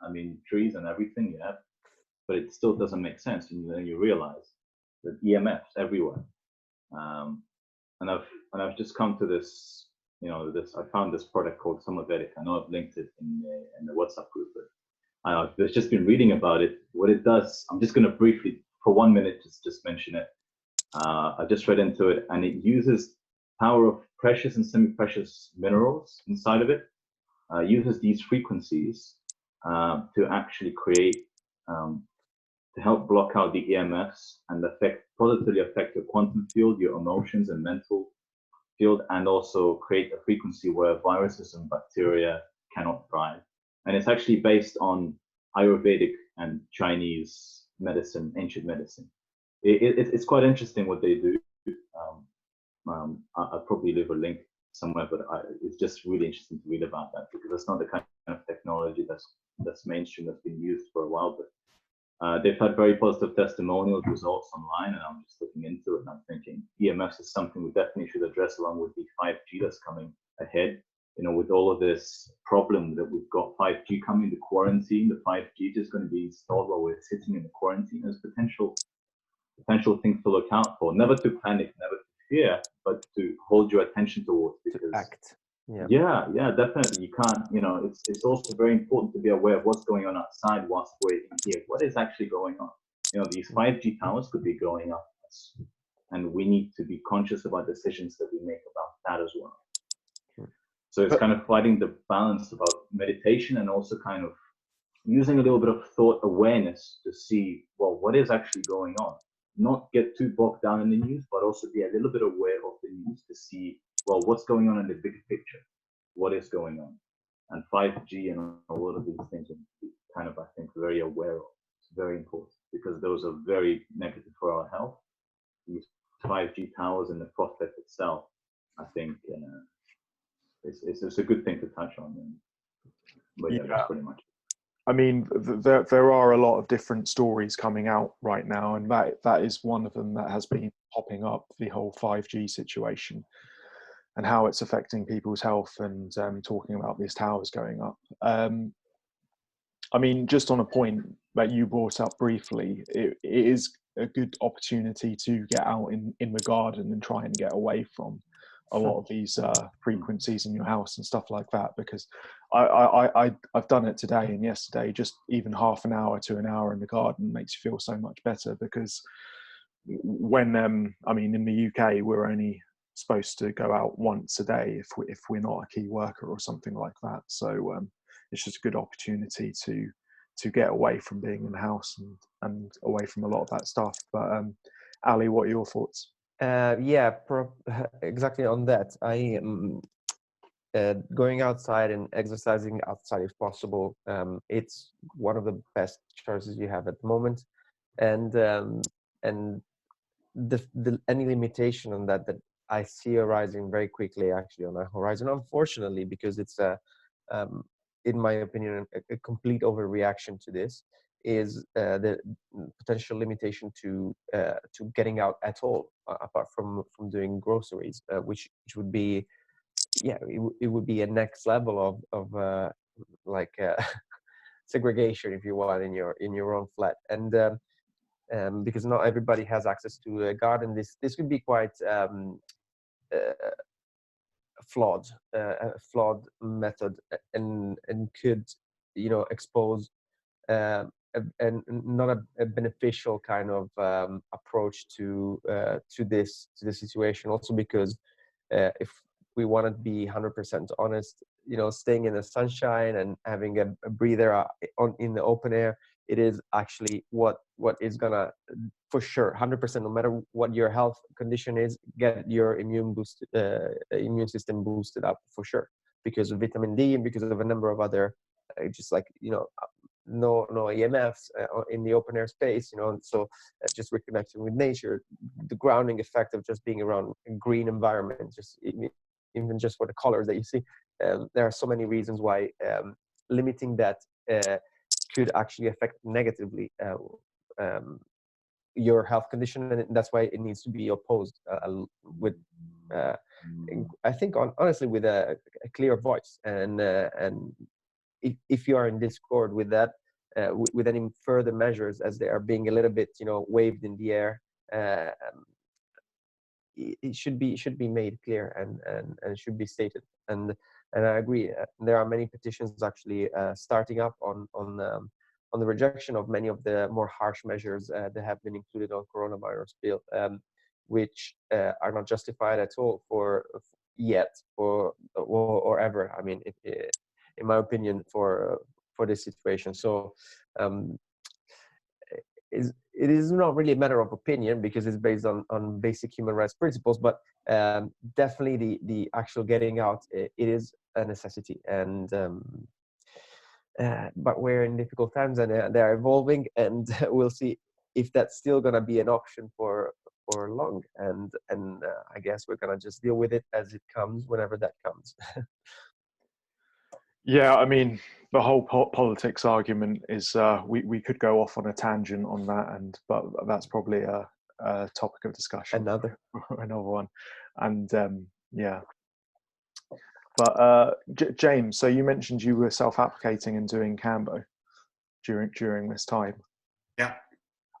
I mean, trees and everything, yeah, but it still doesn't make sense. And then you realize that EMFs everywhere. And I've just come to this, I found this product called Somavedic. I know I've linked it in the WhatsApp group, but I've just been reading about it. What it does, I'm just going to briefly, for 1 minute, just mention it. I just read into it, and it uses power of precious and semi-precious minerals inside of it. Uses these frequencies to actually create, to help block out the EMFs and positively affect your quantum field, your emotions and mental field, and also create a frequency where viruses and bacteria cannot thrive. And it's actually based on Ayurvedic and Chinese medicine, ancient medicine. It's quite interesting what they do. I'll probably leave a link somewhere, but it's just really interesting to read about that because it's not the kind of technology that's mainstream, that's been used for a while. But they've had very positive testimonials, results online, and I'm just looking into it and I'm thinking EMFs is something we definitely should address along with the 5G that's coming ahead. With all of this problem that we've got 5G coming, the quarantine, the 5G is going to be installed while we're sitting in the quarantine. There's potential things to look out for. Never to panic, never to fear, but to hold your attention towards. Because to act. Yeah, definitely. You can't, it's also very important to be aware of what's going on outside whilst we're in here. What is actually going on? These 5G towers could be going up, and we need to be conscious about decisions that we make about that as well. So it's kind of finding the balance about meditation and also kind of using a little bit of thought awareness to see, well, what is actually going on? Not get too bogged down in the news, but also be a little bit aware of the news to see, well, what's going on in the big picture? What is going on? And 5G and a lot of these things are kind of, I think, very aware of. It's very important. because those are very negative for our health. These 5G towers and the prospect itself, I think it's a good thing to touch on. But yeah, that's pretty much it. I mean, there are a lot of different stories coming out right now, and that is one of them that has been popping up, the whole 5G situation and how it's affecting people's health, and talking about these towers going up. I mean, just on a point that you brought up briefly, it is a good opportunity to get out in the garden and try and get away from a lot of these frequencies in your house and stuff like that, because I've done it today and yesterday. Just even half an hour to an hour in the garden makes you feel so much better, because when I mean, in the UK we're only supposed to go out once a day if we're not a key worker or something like that. So it's just a good opportunity to get away from being in the house and away from a lot of that stuff. But Ali, what are your thoughts? Exactly on that. I going outside and exercising outside if possible. It's one of the best choices you have at the moment, and the any limitation on that I see arising very quickly actually on our horizon, unfortunately, because it's in my opinion a complete overreaction to this, is the potential limitation to getting out at all, apart from doing groceries, which would be, it would be a next level of segregation, if you want, in your own flat. And because not everybody has access to a garden, this could be quite a flawed method, and could, expose and not a beneficial kind of approach to this situation. Also because if we want to be 100% honest, staying in the sunshine and having a breather in the open air, it is actually what is gonna, for sure, 100%, no matter what your health condition is, get your immune system boosted up for sure, because of vitamin D and because of a number of other, just like, no EMFs in the open air space, so just reconnecting with nature, the grounding effect of just being around a green environment, just even just for the colors that you see. There are so many reasons why limiting that could actually affect negatively your health condition, and that's why it needs to be opposed with I think honestly with a clear voice, and if you are in discord with that, with any further measures as they are being a little bit waved in the air, it should be made clear and should be stated. And I agree, there are many petitions actually starting up on the rejection of many of the more harsh measures that have been included on coronavirus bill, which are not justified at all for or ever. I mean, in my opinion, for this situation. So it is not really a matter of opinion, because it's based on basic human rights principles, but definitely the actual getting out, it is a necessity. And but we're in difficult times, and they're evolving, and we'll see if that's still going to be an option for long. And I guess we're going to just deal with it as it comes, whenever that comes. Yeah, I mean, the whole politics argument is we could go off on a tangent on that, but that's probably a topic of discussion. Another one, and yeah. But James, so you mentioned you were self-applicating and doing Kambo during this time. Yeah.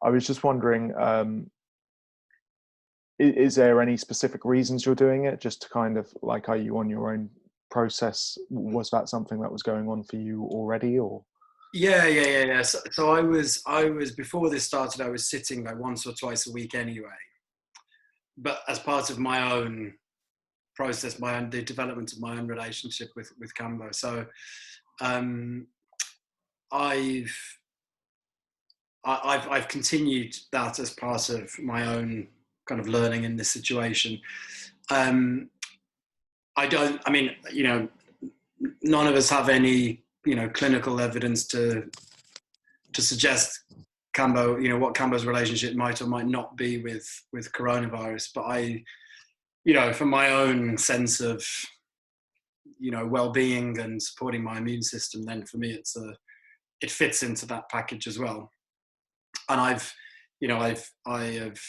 I was just wondering, is there any specific reasons you're doing it? Just to kind of like, are you on your own process? Was that something that was going on for you already, or? Yeah. So I was before this started, I was sitting like once or twice a week anyway, but as part of my own process, the development of my own relationship with Kambo. So I've continued that as part of my own kind of learning in this situation. None of us have any clinical evidence to suggest Kambo, you know, what Kambo's relationship might or might not be with coronavirus, but I, you know, for my own sense of, you know, well-being and supporting my immune system, then for me it fits into that package as well. And I have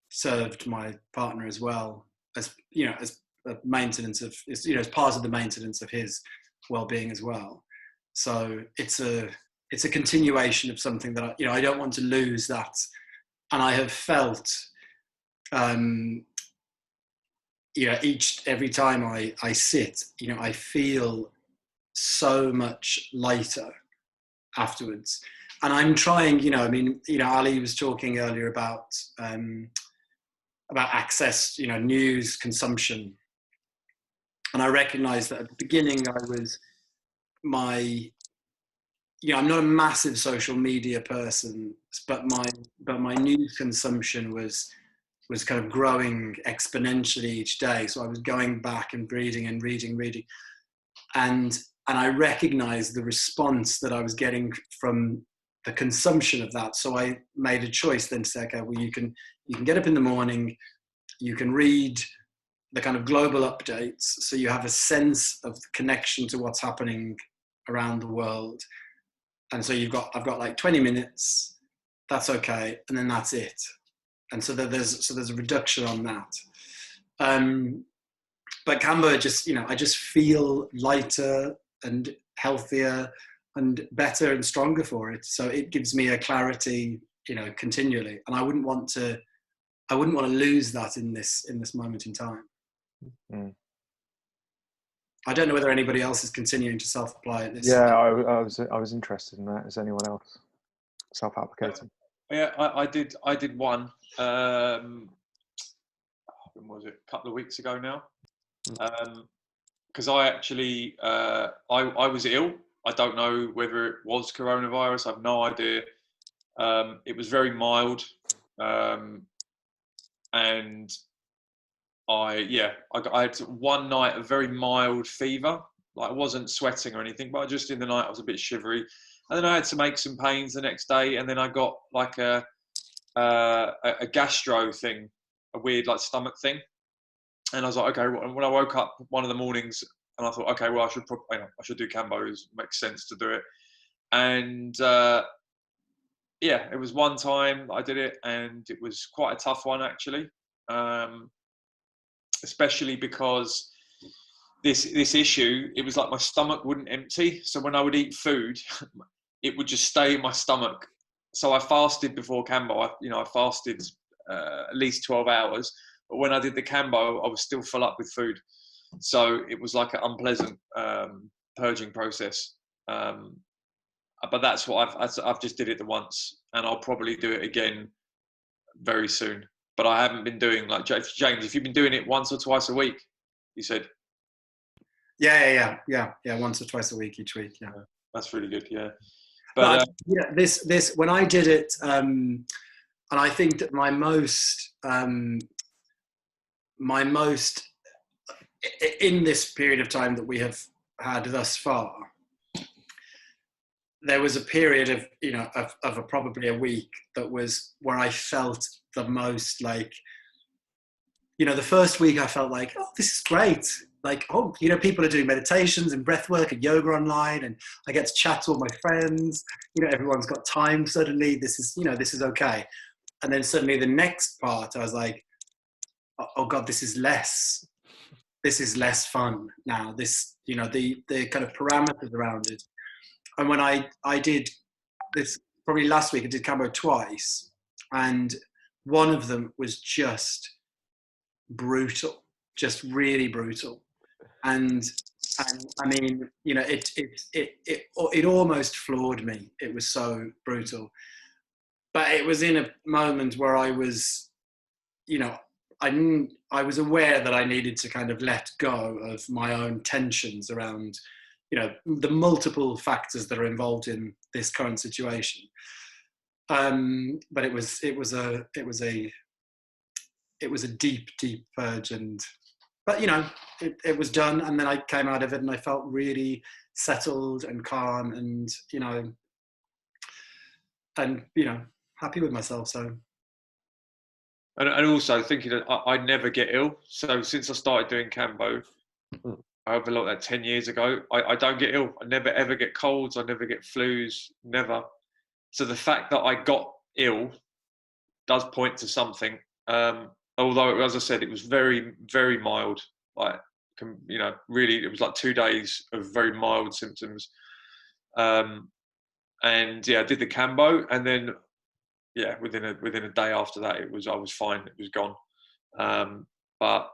served my partner as well as, you know, as a maintenance of, you know, as part of the maintenance of his well-being as well. So it's a continuation of something that I don't want to lose that. And I have felt, every time I sit, you know, I feel so much lighter afterwards. And I'm trying, you know, I mean, you know, Ali was talking earlier about access, you know, news consumption. And I recognized that at the beginning I'm not a massive social media person, but my news consumption was kind of growing exponentially each day. So I was going back and reading, and I recognized the response that I was getting from the consumption of that. So I made a choice then to say, okay, well, you can get up in the morning, you can read the kind of global updates, so you have a sense of the connection to what's happening around the world. And so I've got like 20 minutes, that's okay, and then that's it. And so there's a reduction on that. But Kambo, just, you know, I just feel lighter and healthier and better and stronger for it. So it gives me a clarity, you know, continually. And I wouldn't want to lose that in this moment in time. Mm. I don't know whether anybody else is continuing to self-apply at this. Yeah, I was interested in that. Is anyone else self-applicating? Yeah, I did one. When was it? A couple of weeks ago now. Because I actually I was ill. I don't know whether it was coronavirus. I have no idea. It was very mild, and I had one night a very mild fever. Like, I wasn't sweating or anything, but just in the night I was a bit shivery. And then I had some aches and pains the next day, and then I got like a gastro thing, a weird like stomach thing. And I was like, okay. When I woke up one of the mornings, and I thought, okay, well, I should do Kambo. It makes sense to do it. And it was one time I did it, and it was quite a tough one actually, especially because this issue, it was like my stomach wouldn't empty. So when I would eat food, it would just stay in my stomach. So I fasted before Kambo. I fasted at least 12 hours. But when I did the Kambo, I was still full up with food. So it was like an unpleasant purging process. But that's what I've just did it the once, and I'll probably do it again very soon. But I haven't been doing, like, James, if you've been doing it once or twice a week, you said? Yeah. Once or twice a week, each week. Yeah. That's really good. Yeah. But this when I did it, and I think that my most in this period of time that we have had thus far, there was a period of probably a week that was where I felt the most like, the first week I felt like, oh, this is great. Like, oh, people are doing meditations and breath work and yoga online, and I get to chat to all my friends. Everyone's got time suddenly. This is okay. And then suddenly the next part, I was like, oh God, this is less fun now. This, the kind of parameters around it. And when I did this, probably last week, I did Kambo twice, and one of them was just brutal, just really brutal. And I mean, it almost floored me. It was so brutal. But it was in a moment where I was, I was aware that I needed to kind of let go of my own tensions around, the multiple factors that are involved in this current situation. But it was a deep purge, but it was done, and then I came out of it and I felt really settled and calm, and happy with myself. So. And also thinking that I never get ill. So since I started doing Kambo, over like that 10 years ago, I don't get ill. I never ever get colds. I never get flus. Never. So the fact that I got ill does point to something. Although, as I said, it was very, very mild. Like, you know, really, it was like 2 days of very mild symptoms. And yeah, I did the Kambo, and then yeah, within a day after that, I was fine. It was gone. But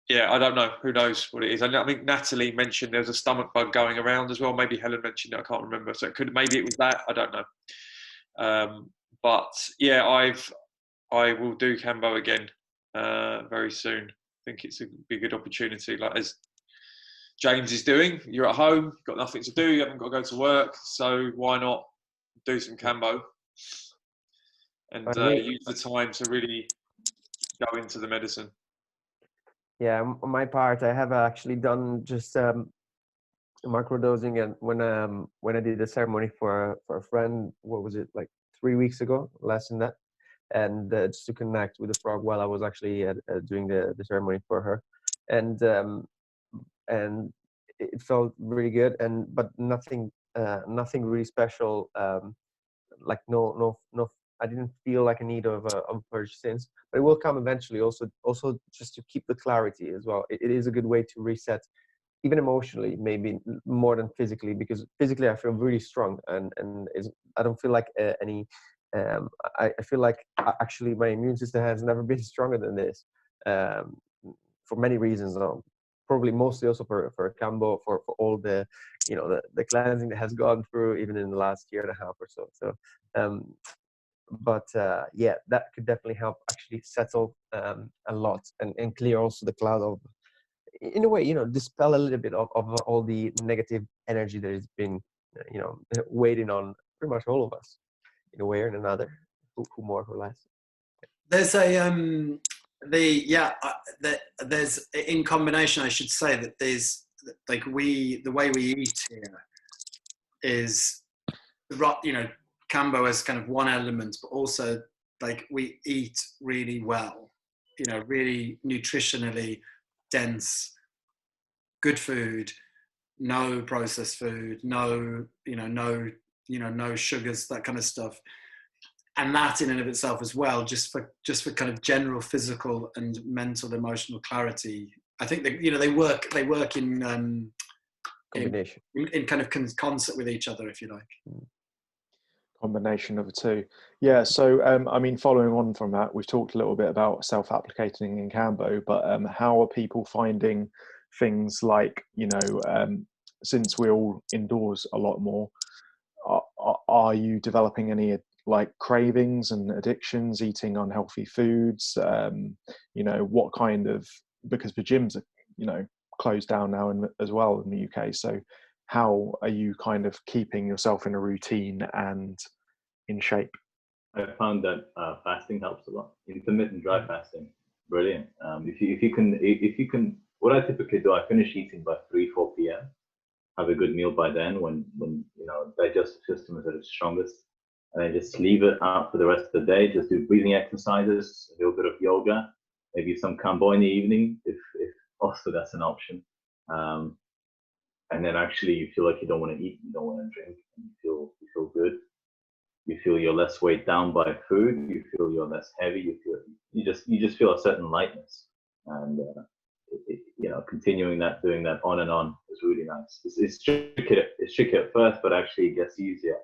yeah, I don't know. Who knows what it is? I think Natalie mentioned there's a stomach bug going around as well. Maybe Helen mentioned it. I can't remember. So maybe it was that. I don't know. But yeah, I will do Kambo again very soon. I think it's be a good opportunity. Like as James is doing, you're at home, you've got nothing to do, you haven't got to go to work, so why not do some Kambo and use the time to really go into the medicine. Yeah, on my part, I have actually done just microdosing, and when I did the ceremony for a friend, what was it, like 3 weeks ago, less than that, and just to connect with the frog while I was actually doing the ceremony for her, and it felt really good, but nothing really special, like no, I didn't feel like a need of purge since, but it will come eventually. Also just to keep the clarity as well. It is a good way to reset, even emotionally, maybe more than physically, because physically I feel really strong, and I don't feel like any. I feel like actually my immune system has never been stronger than this, for many reasons. Probably mostly also for Kambo, for all the, you know, the cleansing that has gone through even in the last year and a half or so. So. Yeah, that could definitely help actually settle a lot, and clear also the cloud of, in a way, you know, dispel a little bit of all the negative energy that has been, you know, waiting on pretty much all of us in a way or another, who more or less. There's there's in combination, I should say, that there's like the way we eat here is, you know, Kambo has kind of one element, but also like we eat really well, you know, really nutritionally dense, good food, no processed food, no sugars, that kind of stuff. And that in and of itself as well, just for kind of general physical and mental, emotional clarity. I think that, you know, they work in Combination. in kind of concert with each other, if you like. Combination of the two. Yeah, so I mean, following on from that, we've talked a little bit about self-applicating in Kambo, but how are people finding things like, you know, since we're all indoors a lot more, are you developing any like cravings and addictions, eating unhealthy foods? You know, what kind of, because the gyms are, you know, closed down now as well in the UK, so how are you kind of keeping yourself in a routine and in shape? I found that fasting helps a lot. Intermittent dry fasting, brilliant. If you can, what I typically do, I finish eating by 3-4 p.m. Have a good meal by then, when you know, digestive system is at its strongest, and then just leave it out for the rest of the day. Just do breathing exercises, a little bit of yoga, maybe some Kambo in the evening, if also that's an option. And then actually you feel like you don't want to eat, you don't want to drink, and you feel good. You feel you're less weighed down by food. You feel you're less heavy. You just feel a certain lightness, and you know, continuing that, doing that on and on is really nice. It's tricky at first, but actually it gets easier.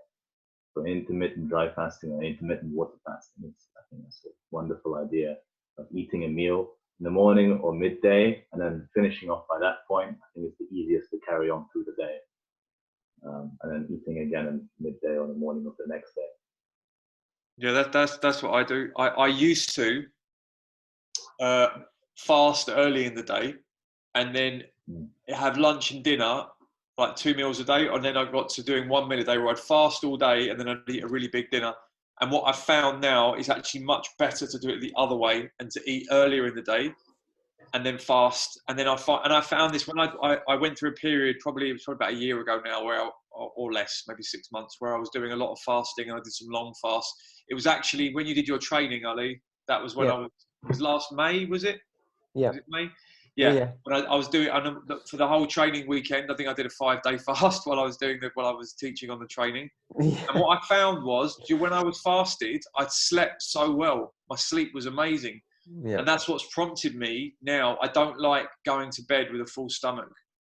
So intermittent dry fasting or intermittent water fasting, I think that's a wonderful idea of eating a meal in the morning or midday, and then finishing off by that point. I think it's the easiest to carry on through the day, and then eating again in midday or the morning of the next day. Yeah, that's what I do. I used to fast early in the day, and then have lunch and dinner, like 2 meals a day, and then I got to doing 1 meal a day where I'd fast all day and then I'd eat a really big dinner. And what I've found now is actually much better to do it the other way, and to eat earlier in the day and then fast. And then I found this when I went through a period, it was probably about a year ago now, where or less, maybe 6 months, where I was doing a lot of fasting and I did some long fasts. It was actually when you did your training, Ali, that was when it was last May, was it? Yeah. Was it May? Yeah. Yeah. But I was doing, for the whole training weekend, I think I did a 5-day fast while I was teaching on the training. Yeah. And what I found was, when I was fasted, I'd slept so well. My sleep was amazing. Yeah. And that's what's prompted me now. I don't like going to bed with a full stomach.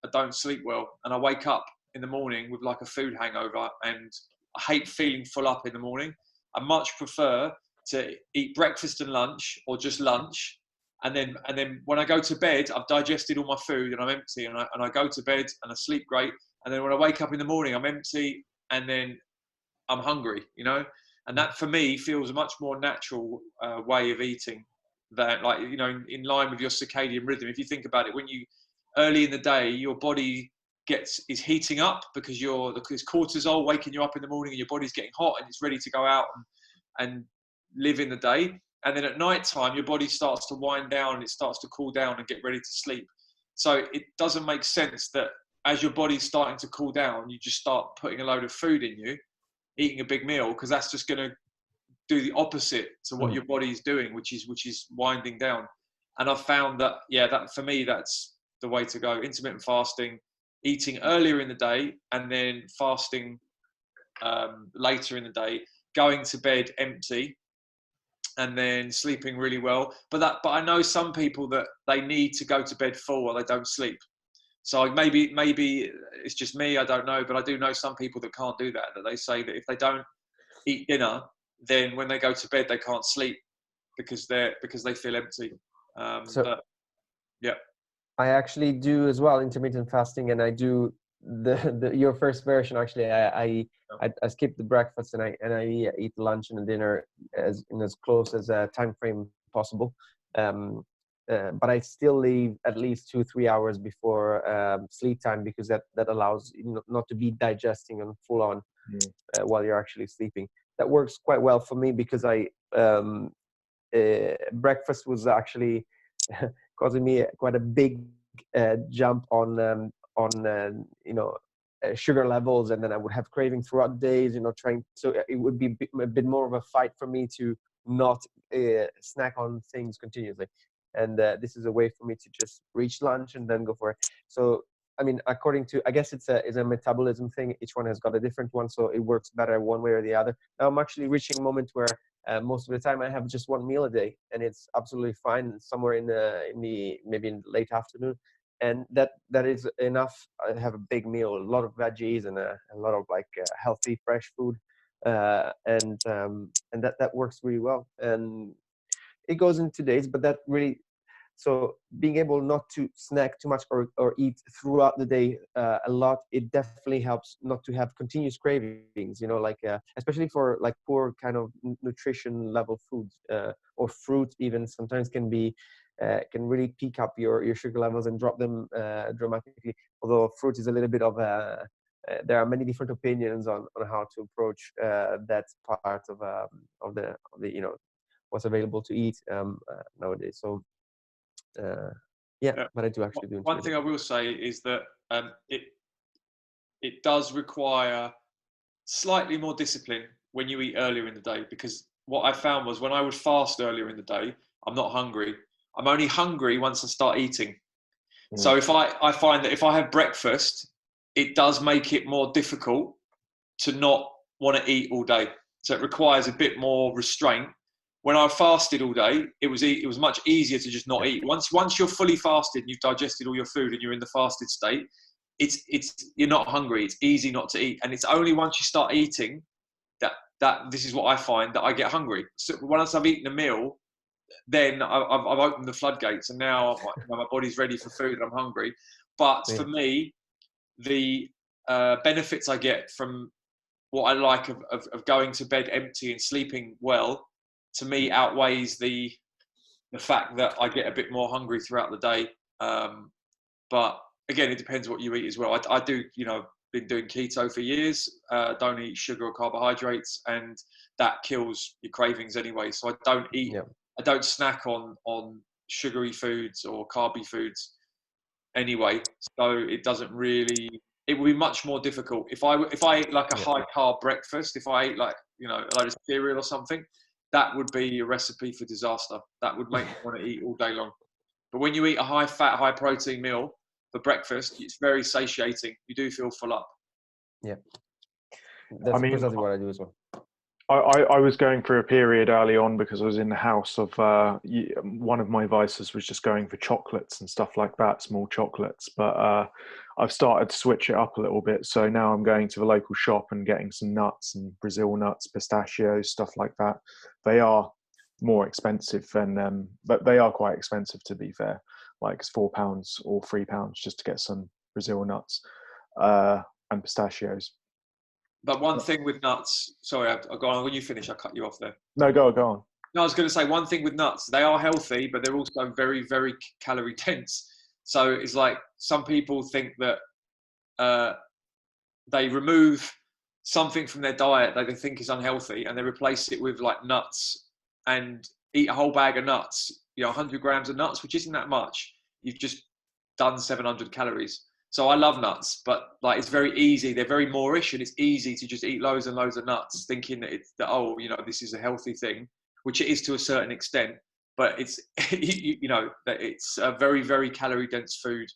I don't sleep well. And I wake up in the morning with like a food hangover, and I hate feeling full up in the morning. I much prefer to eat breakfast and lunch, or just lunch. And then when I go to bed, I've digested all my food and I'm empty, and I go to bed and I sleep great. And then when I wake up in the morning, I'm empty, and then I'm hungry, and that for me feels a much more natural way of eating, that, like, in line with your circadian rhythm. If you think about it, when you early in the day, your body is heating up because there's cortisol waking you up in the morning, and your body's getting hot and it's ready to go out and live in the day. And then at night time, your body starts to wind down and it starts to cool down and get ready to sleep. So it doesn't make sense that as your body's starting to cool down, you just start putting a load of food in you, eating a big meal, because that's just going to do the opposite to what your body's doing, which is winding down. And I've found that, that for me, that's the way to go. Intermittent fasting, eating earlier in the day, and then fasting later in the day, going to bed empty, and then sleeping really well. But I know some people that they need to go to bed full or they don't sleep. So maybe it's just me, I don't know, but I do know some people that can't do that they say that if they don't eat dinner, then when they go to bed they can't sleep because they feel empty. I actually do as well intermittent fasting, and I do your first version. Actually, I skip the breakfast and I eat lunch and dinner as close as a time frame possible. But I still leave at least 2-3 hours before sleep time, because that allows not to be digesting and full on while you're actually sleeping. That works quite well for me, because breakfast was actually causing me quite a big jump on sugar levels, and then I would have craving throughout the days. So it would be a bit more of a fight for me to not snack on things continuously. And this is a way for me to just reach lunch and then go for it. So I mean, according to, I guess it's a metabolism thing. Each one has got a different one, so it works better one way or the other. Now I'm actually reaching a moment where most of the time I have just one meal a day, and it's absolutely fine. Somewhere in the maybe in the late afternoon, and that is enough. I have a big meal, a lot of veggies, and a lot of healthy, fresh food, and that works really well. And it goes in 2 days, but that really. So being able not to snack too much or eat throughout the day a lot, it definitely helps not to have continuous cravings, especially for poor kind of nutrition level foods or fruit even sometimes can really peak up your sugar levels and drop them dramatically. Although fruit is a little bit of there are many different opinions on how to approach that part of the what's available to eat nowadays. So. But I do actually do. One thing I will say is that it does require slightly more discipline when you eat earlier in the day, because what I found was when I would fast earlier in the day, I'm not hungry. I'm only hungry once I start eating. So if I find that if I have breakfast, it does make it more difficult to not want to eat all day. So it requires a bit more restraint. When I fasted all day, it was much easier to just not eat. Once you're fully fasted and you've digested all your food and you're in the fasted state, you're not hungry. It's easy not to eat, and it's only once you start eating that this is what I find, that I get hungry. So once I've eaten a meal, then I've opened the floodgates, and now my body's ready for food and I'm hungry. But for me, the benefits I get from what I like of going to bed empty and sleeping well, to me, outweighs the fact that I get a bit more hungry throughout the day. But again, it depends what you eat as well. I do, been doing keto for years. Don't eat sugar or carbohydrates, and that kills your cravings anyway. So I don't eat. Yeah. I don't snack on sugary foods or carby foods anyway. So it doesn't really it would be much more difficult. If I ate like a high carb breakfast, if I ate like, you know, a load of cereal or something, that would be a recipe for disaster. That would make me want to eat all day long. But when you eat a high fat, high protein meal for breakfast, it's very satiating. You do feel full up. Yeah, that's precisely what I do as well. I was going through a period early on because I was in the house of one of my vices was just going for chocolates and stuff like that, small chocolates. But I've started to switch it up a little bit. So now I'm going to the local shop and getting some nuts and Brazil nuts, pistachios, stuff like that. They are more expensive than, but they are quite expensive to be fair. Like it's £4 or £3 just to get some Brazil nuts and pistachios. But one thing with nuts, sorry, I'll go on. When you finish, I'll cut you off there. No, go on. No, I was going to say one thing with nuts. They are healthy, but they're also very, very calorie dense. So it's like some people think that they remove something from their diet that they think is unhealthy and they replace it with like nuts and eat a whole bag of nuts, 100 grams of nuts, which isn't that much. You've just done 700 calories. So I love nuts, but like it's very easy. They're very Moorish, and it's easy to just eat loads and loads of nuts, thinking that this is a healthy thing, which it is to a certain extent. But it's that it's a very, very calorie dense food,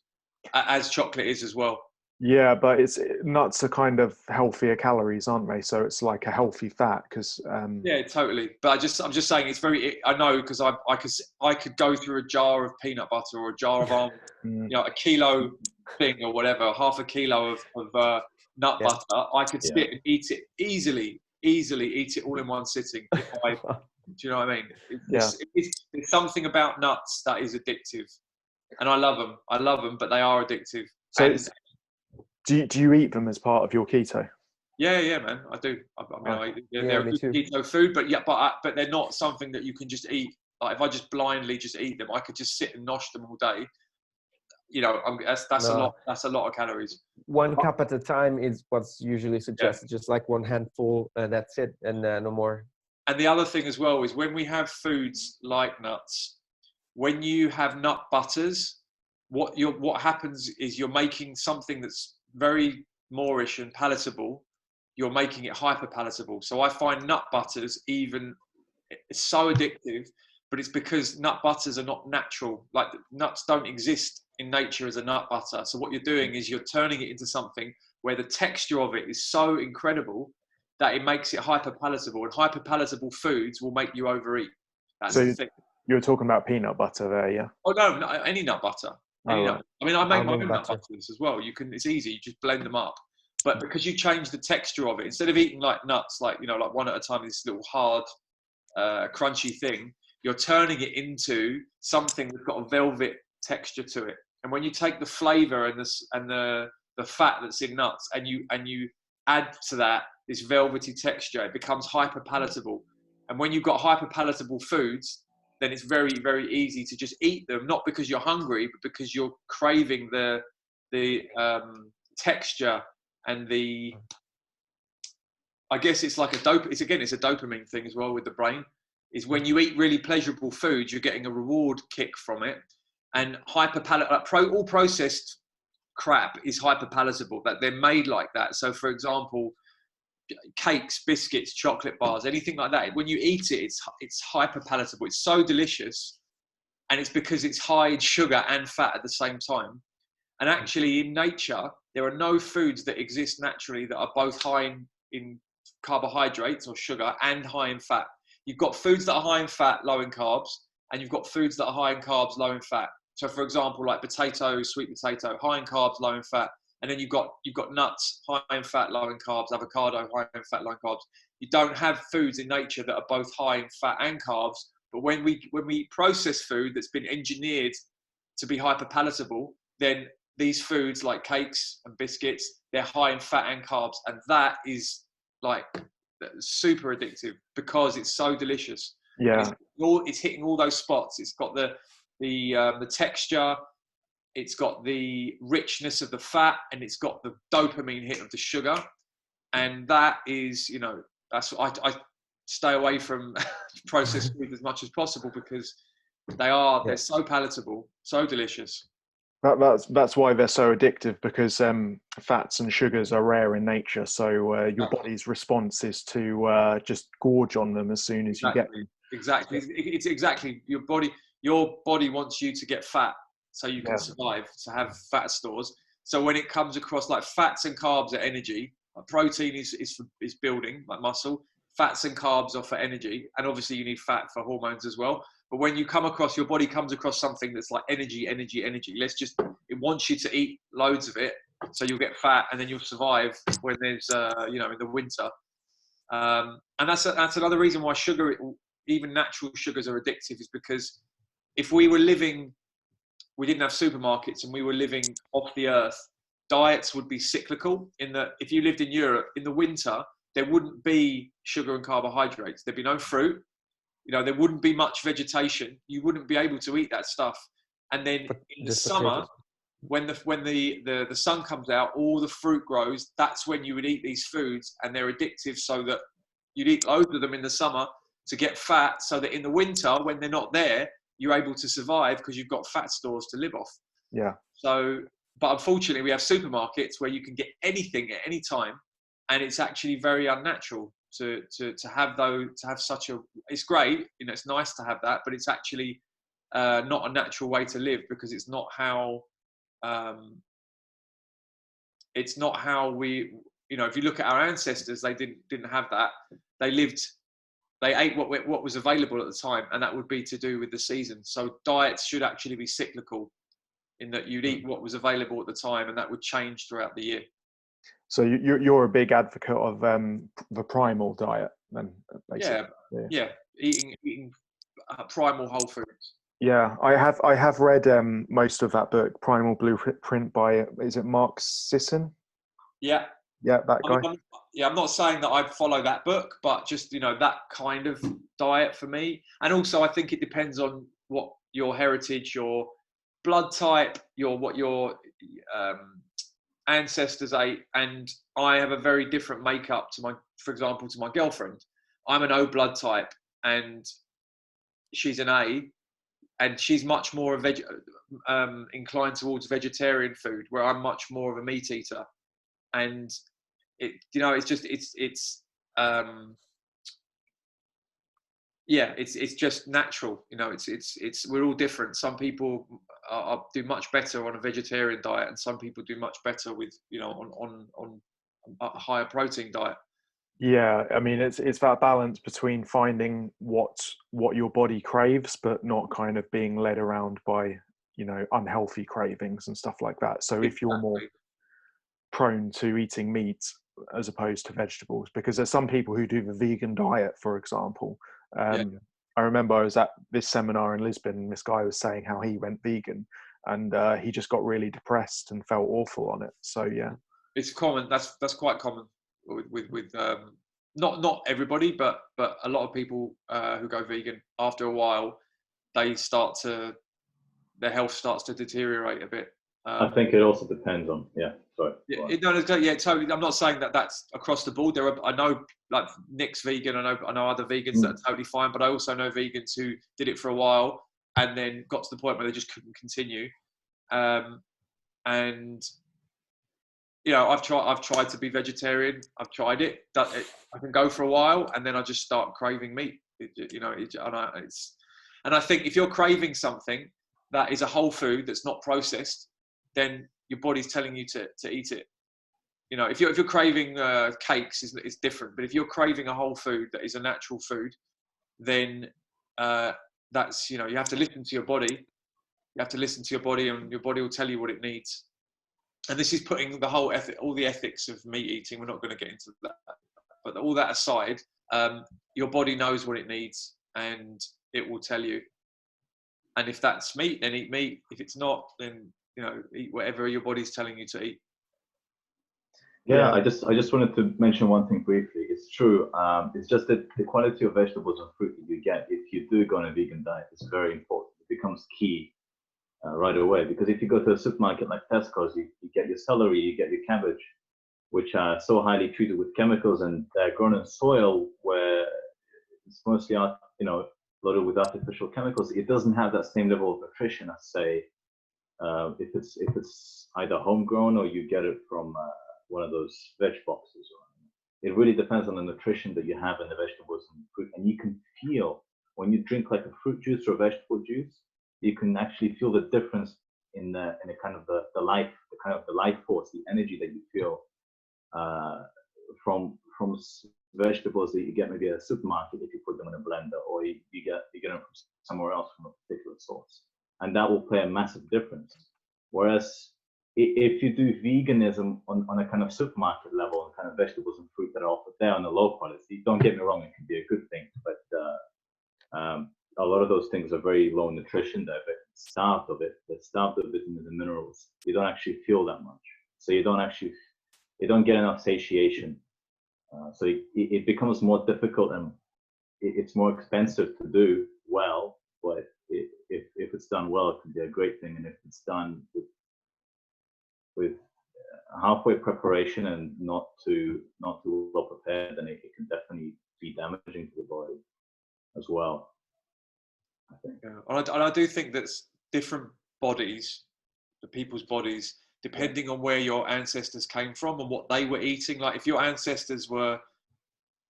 as chocolate is as well. Yeah, but nuts are kind of healthier calories, aren't they? So it's like a healthy fat because. Yeah, totally. But I'm just saying it's very. I know because I could go through a jar of peanut butter or a jar of almond, a kilo thing or whatever, half a kilo of nut butter. I could sit and eat it easily eat it all in one sitting. Do you know what I mean? It's something about nuts that is addictive, and I love them, but they are addictive. So. Do you eat them as part of your keto? Yeah, man, I do. They're a good keto food, but they're not something that you can just eat. Like if I just blindly just eat them, I could just sit and nosh them all day. That's a lot. That's a lot of calories. 1 cup at a time is what's usually suggested. Just like 1 handful, that's it, and no more. And the other thing as well is when we have foods like nuts, when you have nut butters, what happens is you're making something that's very Moorish and palatable, you're making it hyper palatable. So I find nut butters it's so addictive, but it's because nut butters are not natural. Like nuts don't exist in nature as a nut butter. So what you're doing is you're turning it into something where the texture of it is so incredible that it makes it hyper palatable, and hyper palatable foods will make you overeat. That's the thing. You were talking about peanut butter there, yeah? Oh no, any nut butter. Right. I mean, I make my own nut butters as well. It's easy. You just blend them up. But because you change the texture of it, instead of eating like nuts, like one at a time, this little hard, crunchy thing, you're turning it into something that's got a velvet texture to it. And when you take the flavor and the fat that's in nuts and you add to that this velvety texture, it becomes hyper palatable. And when you've got hyper palatable foods, then it's very, very easy to just eat them, not because you're hungry, but because you're craving the texture and I guess it's like it's a dopamine thing as well with the brain, is when you eat really pleasurable foods, you're getting a reward kick from it. And all processed crap is hyper palatable, that they're made like that. So for example, cakes, biscuits, chocolate bars, anything like that, when you eat it, it's hyper palatable. It's so delicious, and it's because it's high in sugar and fat at the same time. And actually in nature, there are no foods that exist naturally that are both high in carbohydrates or sugar and high in fat. You've got foods that are high in fat, low in carbs, and you've got foods that are high in carbs, low in fat. So for example, like potato, sweet potato, high in carbs, low in fat. And then you've got nuts, high in fat, low in carbs, avocado, high in fat, low in carbs. You don't have foods in nature that are both high in fat and carbs. But when we process food that's been engineered to be hyper palatable, then these foods like cakes and biscuits, they're high in fat and carbs. And that is like super addictive because it's so delicious. Yeah. It's hitting all those spots. It's got the texture, it's got the richness of the fat, and it's got the dopamine hit of the sugar. And that is, that's what I stay away from processed food as much as possible because they're so palatable, so delicious. That's why they're so addictive, because fats and sugars are rare in nature. So your body's response is to just gorge on them as soon as you get them. Exactly. It's exactly your body. Your body wants you to get fat so you can survive, to have fat stores. So when it comes across, like, fats and carbs are energy, like protein is building, like muscle. Fats and carbs are for energy, and obviously you need fat for hormones as well. But when you come across, your body comes across something that's like energy. It wants you to eat loads of it, so you'll get fat, and then you'll survive when there's, in the winter. And that's another reason why sugar, even natural sugars, are addictive, is because if we didn't have supermarkets and we were living off the earth, diets would be cyclical, in that if you lived in Europe in the winter, there wouldn't be sugar and carbohydrates. There'd be no fruit. There wouldn't be much vegetation. You wouldn't be able to eat that stuff. And then in the summer, when the sun comes out, all the fruit grows. That's when you would eat these foods, and they're addictive, so that you'd eat loads of them in the summer to get fat, so that in the winter, when they're not there, you're able to survive because you've got fat stores to live off. Yeah. So, but unfortunately, we have supermarkets where you can get anything at any time, and it's actually very unnatural to have such a. It's great, it's nice to have that, but it's actually not a natural way to live, because it's not how. It's not how we. If you look at our ancestors, they didn't have that. They ate what was available at the time, and that would be to do with the season. So diets should actually be cyclical, in that you'd eat what was available at the time, and that would change throughout the year. So you're a big advocate of the primal diet, then, basically. Yeah. Eating primal whole foods. Yeah, I have read most of that book, Primal Blueprint, by, is it Mark Sisson? Yeah. Yeah, that guy. I'm not saying that I follow that book, but just, that kind of diet for me. And also, I think it depends on what your heritage, your blood type, what your ancestors ate. And I have a very different makeup for example, to my girlfriend. I'm an O blood type, and she's an A, and she's much more inclined towards vegetarian food, where I'm much more of a meat eater. And it's just natural. We're all different. Some people do much better on a vegetarian diet, and some people do much better with on a higher protein diet. Yeah, I mean, it's that balance between finding what your body craves, but not kind of being led around by unhealthy cravings and stuff like that. So if you're more prone to eating meat as opposed to vegetables, because there's some people who do the vegan diet, for example. I remember I was at this seminar in Lisbon, and this guy was saying how he went vegan, and he just got really depressed and felt awful on it. So yeah, it's common. That's quite common with not everybody, but a lot of people who go vegan, after a while, their health starts to deteriorate a bit. I think it also depends on, sorry. Totally. I'm not saying that that's across the board. I know, like, Nick's vegan. I know other vegans that are totally fine, but I also know vegans who did it for a while and then got to the point where they just couldn't continue. And I've tried to be vegetarian. I've tried it. I can go for a while, and then I just start craving meat. And I think if you're craving something that is a whole food that's not processed, then your body's telling you to eat it. If you're craving cakes, it's different. But if you're craving a whole food that is a natural food, then that's you have to listen to your body. You have to listen to your body, and your body will tell you what it needs. And this is putting all the ethics of meat eating. We're not going to get into that. But all that aside, your body knows what it needs, and it will tell you. And if that's meat, then eat meat. If it's not, then eat whatever your body's telling you to eat. Yeah, I just wanted to mention one thing briefly. It's true. It's just that the quality of vegetables and fruit that you get if you do go on a vegan diet is very important. It becomes key right away, because if you go to a supermarket like Tesco's, you get your celery, you get your cabbage, which are so highly treated with chemicals, and they're grown in soil where it's mostly loaded with artificial chemicals. It doesn't have that same level of nutrition as, say, if it's either homegrown or you get it from one of those veg boxes. It really depends on the nutrition that you have in the vegetables and fruit, and you can feel when you drink like a fruit juice or a vegetable juice, you can actually feel the difference in the kind of the life force, the energy that you feel from vegetables that you get maybe at a supermarket if you put them in a blender, or you get them from somewhere else from a particular source, and that will play a massive difference. Whereas if you do veganism on a kind of supermarket level, and kind of vegetables and fruit that are offered there on the low quality, don't get me wrong, it can be a good thing, but a lot of those things are very low in nutrition. They're starved of it. They're starved of vitamins and minerals. You don't actually feel that much, so you don't get enough satiation. So it becomes more difficult, and it's more expensive to do well. But if it's done well, it can be a great thing. And if it's done with halfway preparation and not too well prepared, then it can definitely be damaging to the body as well, I think. Yeah. And I do think that different bodies, the people's bodies, depending on where your ancestors came from and what they were eating. Like if your ancestors were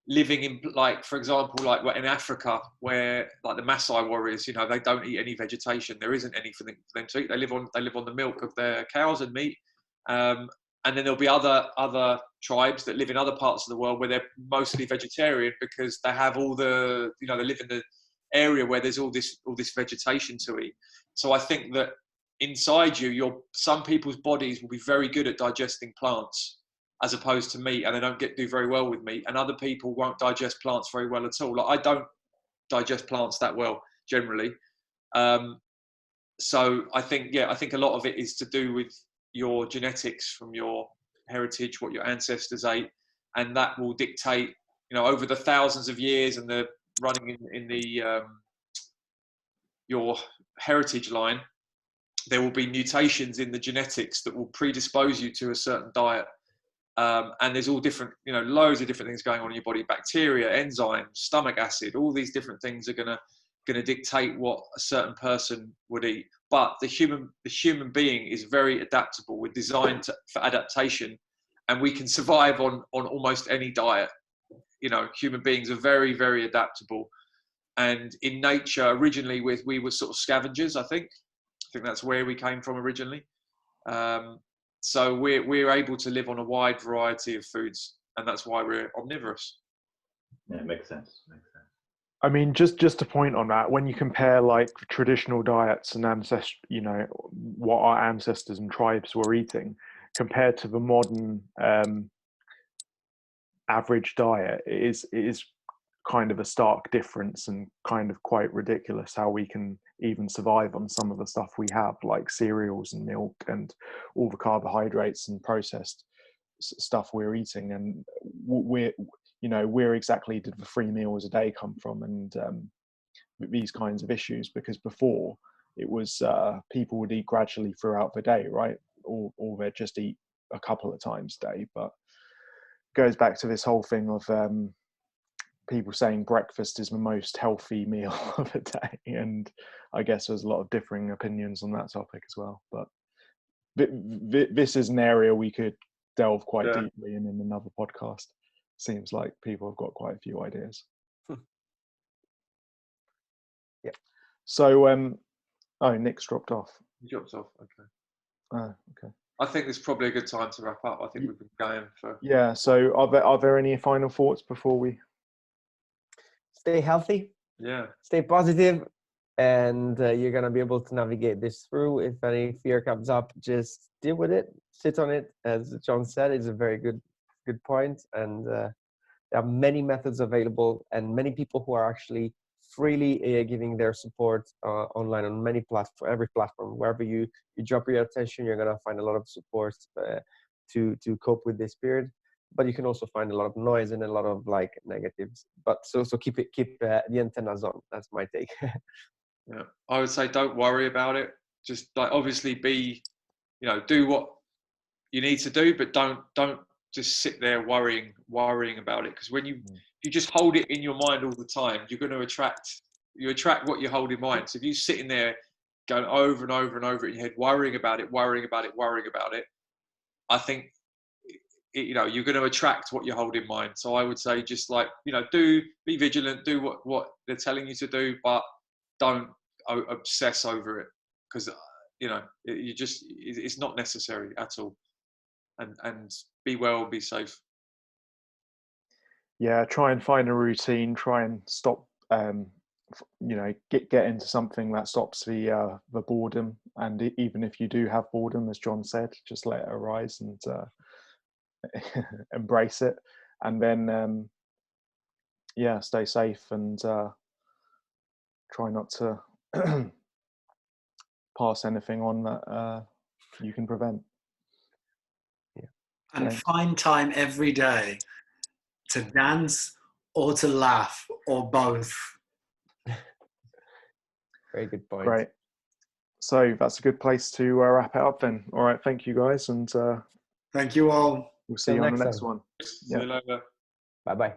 living in, like, for example, like in Africa, where like the Maasai warriors, you know, they don't eat any vegetation. There isn't anything for them to eat. They live on the milk of their cows and meat. And then there'll be other tribes that live in other parts of the world where they're mostly vegetarian because they have all the, you know, they live in the area where there's all this vegetation to eat. So I think that inside you, some people's bodies will be very good at digesting plants as opposed to meat, and they don't do very well with meat. And other people won't digest plants very well at all. Like I don't digest plants that well generally. So I think a lot of it is to do with your genetics from your heritage, what your ancestors ate, and that will dictate, you know, over the thousands of years and the running in the your heritage line, there will be mutations in the genetics that will predispose you to a certain diet. And there's all different, you know, loads of different things going on in your body: bacteria, enzymes, stomach acid. All these different things are going to dictate what a certain person would eat. But the human being is very adaptable. We're designed for adaptation, and we can survive on almost any diet. You know, human beings are very, very adaptable. And in nature, originally, we were sort of scavengers. I think that's where we came from originally. So we're able to live on a wide variety of foods, and that's why we're omnivorous. Yeah, makes sense. I mean, just to point on that, when you compare like traditional diets and you know, what our ancestors and tribes were eating compared to the modern average diet, it is kind of a stark difference, and kind of quite ridiculous how we can even survive on some of the stuff we have, like cereals and milk and all the carbohydrates and processed stuff we're eating. And where exactly did the 3 meals a day come from, and these kinds of issues? Because before it was people would eat gradually throughout the day, right? Or they'd just eat a couple of times a day. But it goes back to this whole thing of people saying breakfast is the most healthy meal of the day, and I guess there's a lot of differing opinions on that topic as well. But this is an area we could delve quite deeply in another podcast. Seems like people have got quite a few ideas. Yeah. So, Nick's dropped off. He drops off. Okay. Oh, okay. I think it's probably a good time to wrap up. I think we've been going for. Yeah. So, are there any final thoughts before we? Stay healthy. Yeah. Stay positive, and you're gonna be able to navigate this through. If any fear comes up, just deal with it. Sit on it, as John said. It's a very good point, and there are many methods available, and many people who are actually freely giving their support online on many platforms, every platform. Wherever you drop your attention, you're gonna find a lot of support to cope with this period. But you can also find a lot of noise and a lot of like negatives. But so keep the antennas on. That's my take. Yeah, I would say don't worry about it. Just like obviously do what you need to do, but don't just sit there worrying about it. Because when you just hold it in your mind all the time, you're going to attract what you hold in mind. So if you're sitting there going over and over and over in your head, worrying about it, I think, you know, you're going to attract what you hold in mind. So I would say just like, you know, be vigilant, do what they're telling you to do, but don't obsess over it, because, you know, it's not necessary at all. And be well, be safe. Yeah, try and find a routine, try and stop, you know, get into something that stops the boredom. And even if you do have boredom, as John said, just let it arise and embrace it. And then, yeah, stay safe and try not to pass anything on that you can prevent. And Thanks. find time every day to dance or to laugh or both. Very good point. Great. So that's a good place to wrap it up then. All right, thank you guys, and Thank you all. we'll see Till you on the next next time. one. See you later. Bye-bye.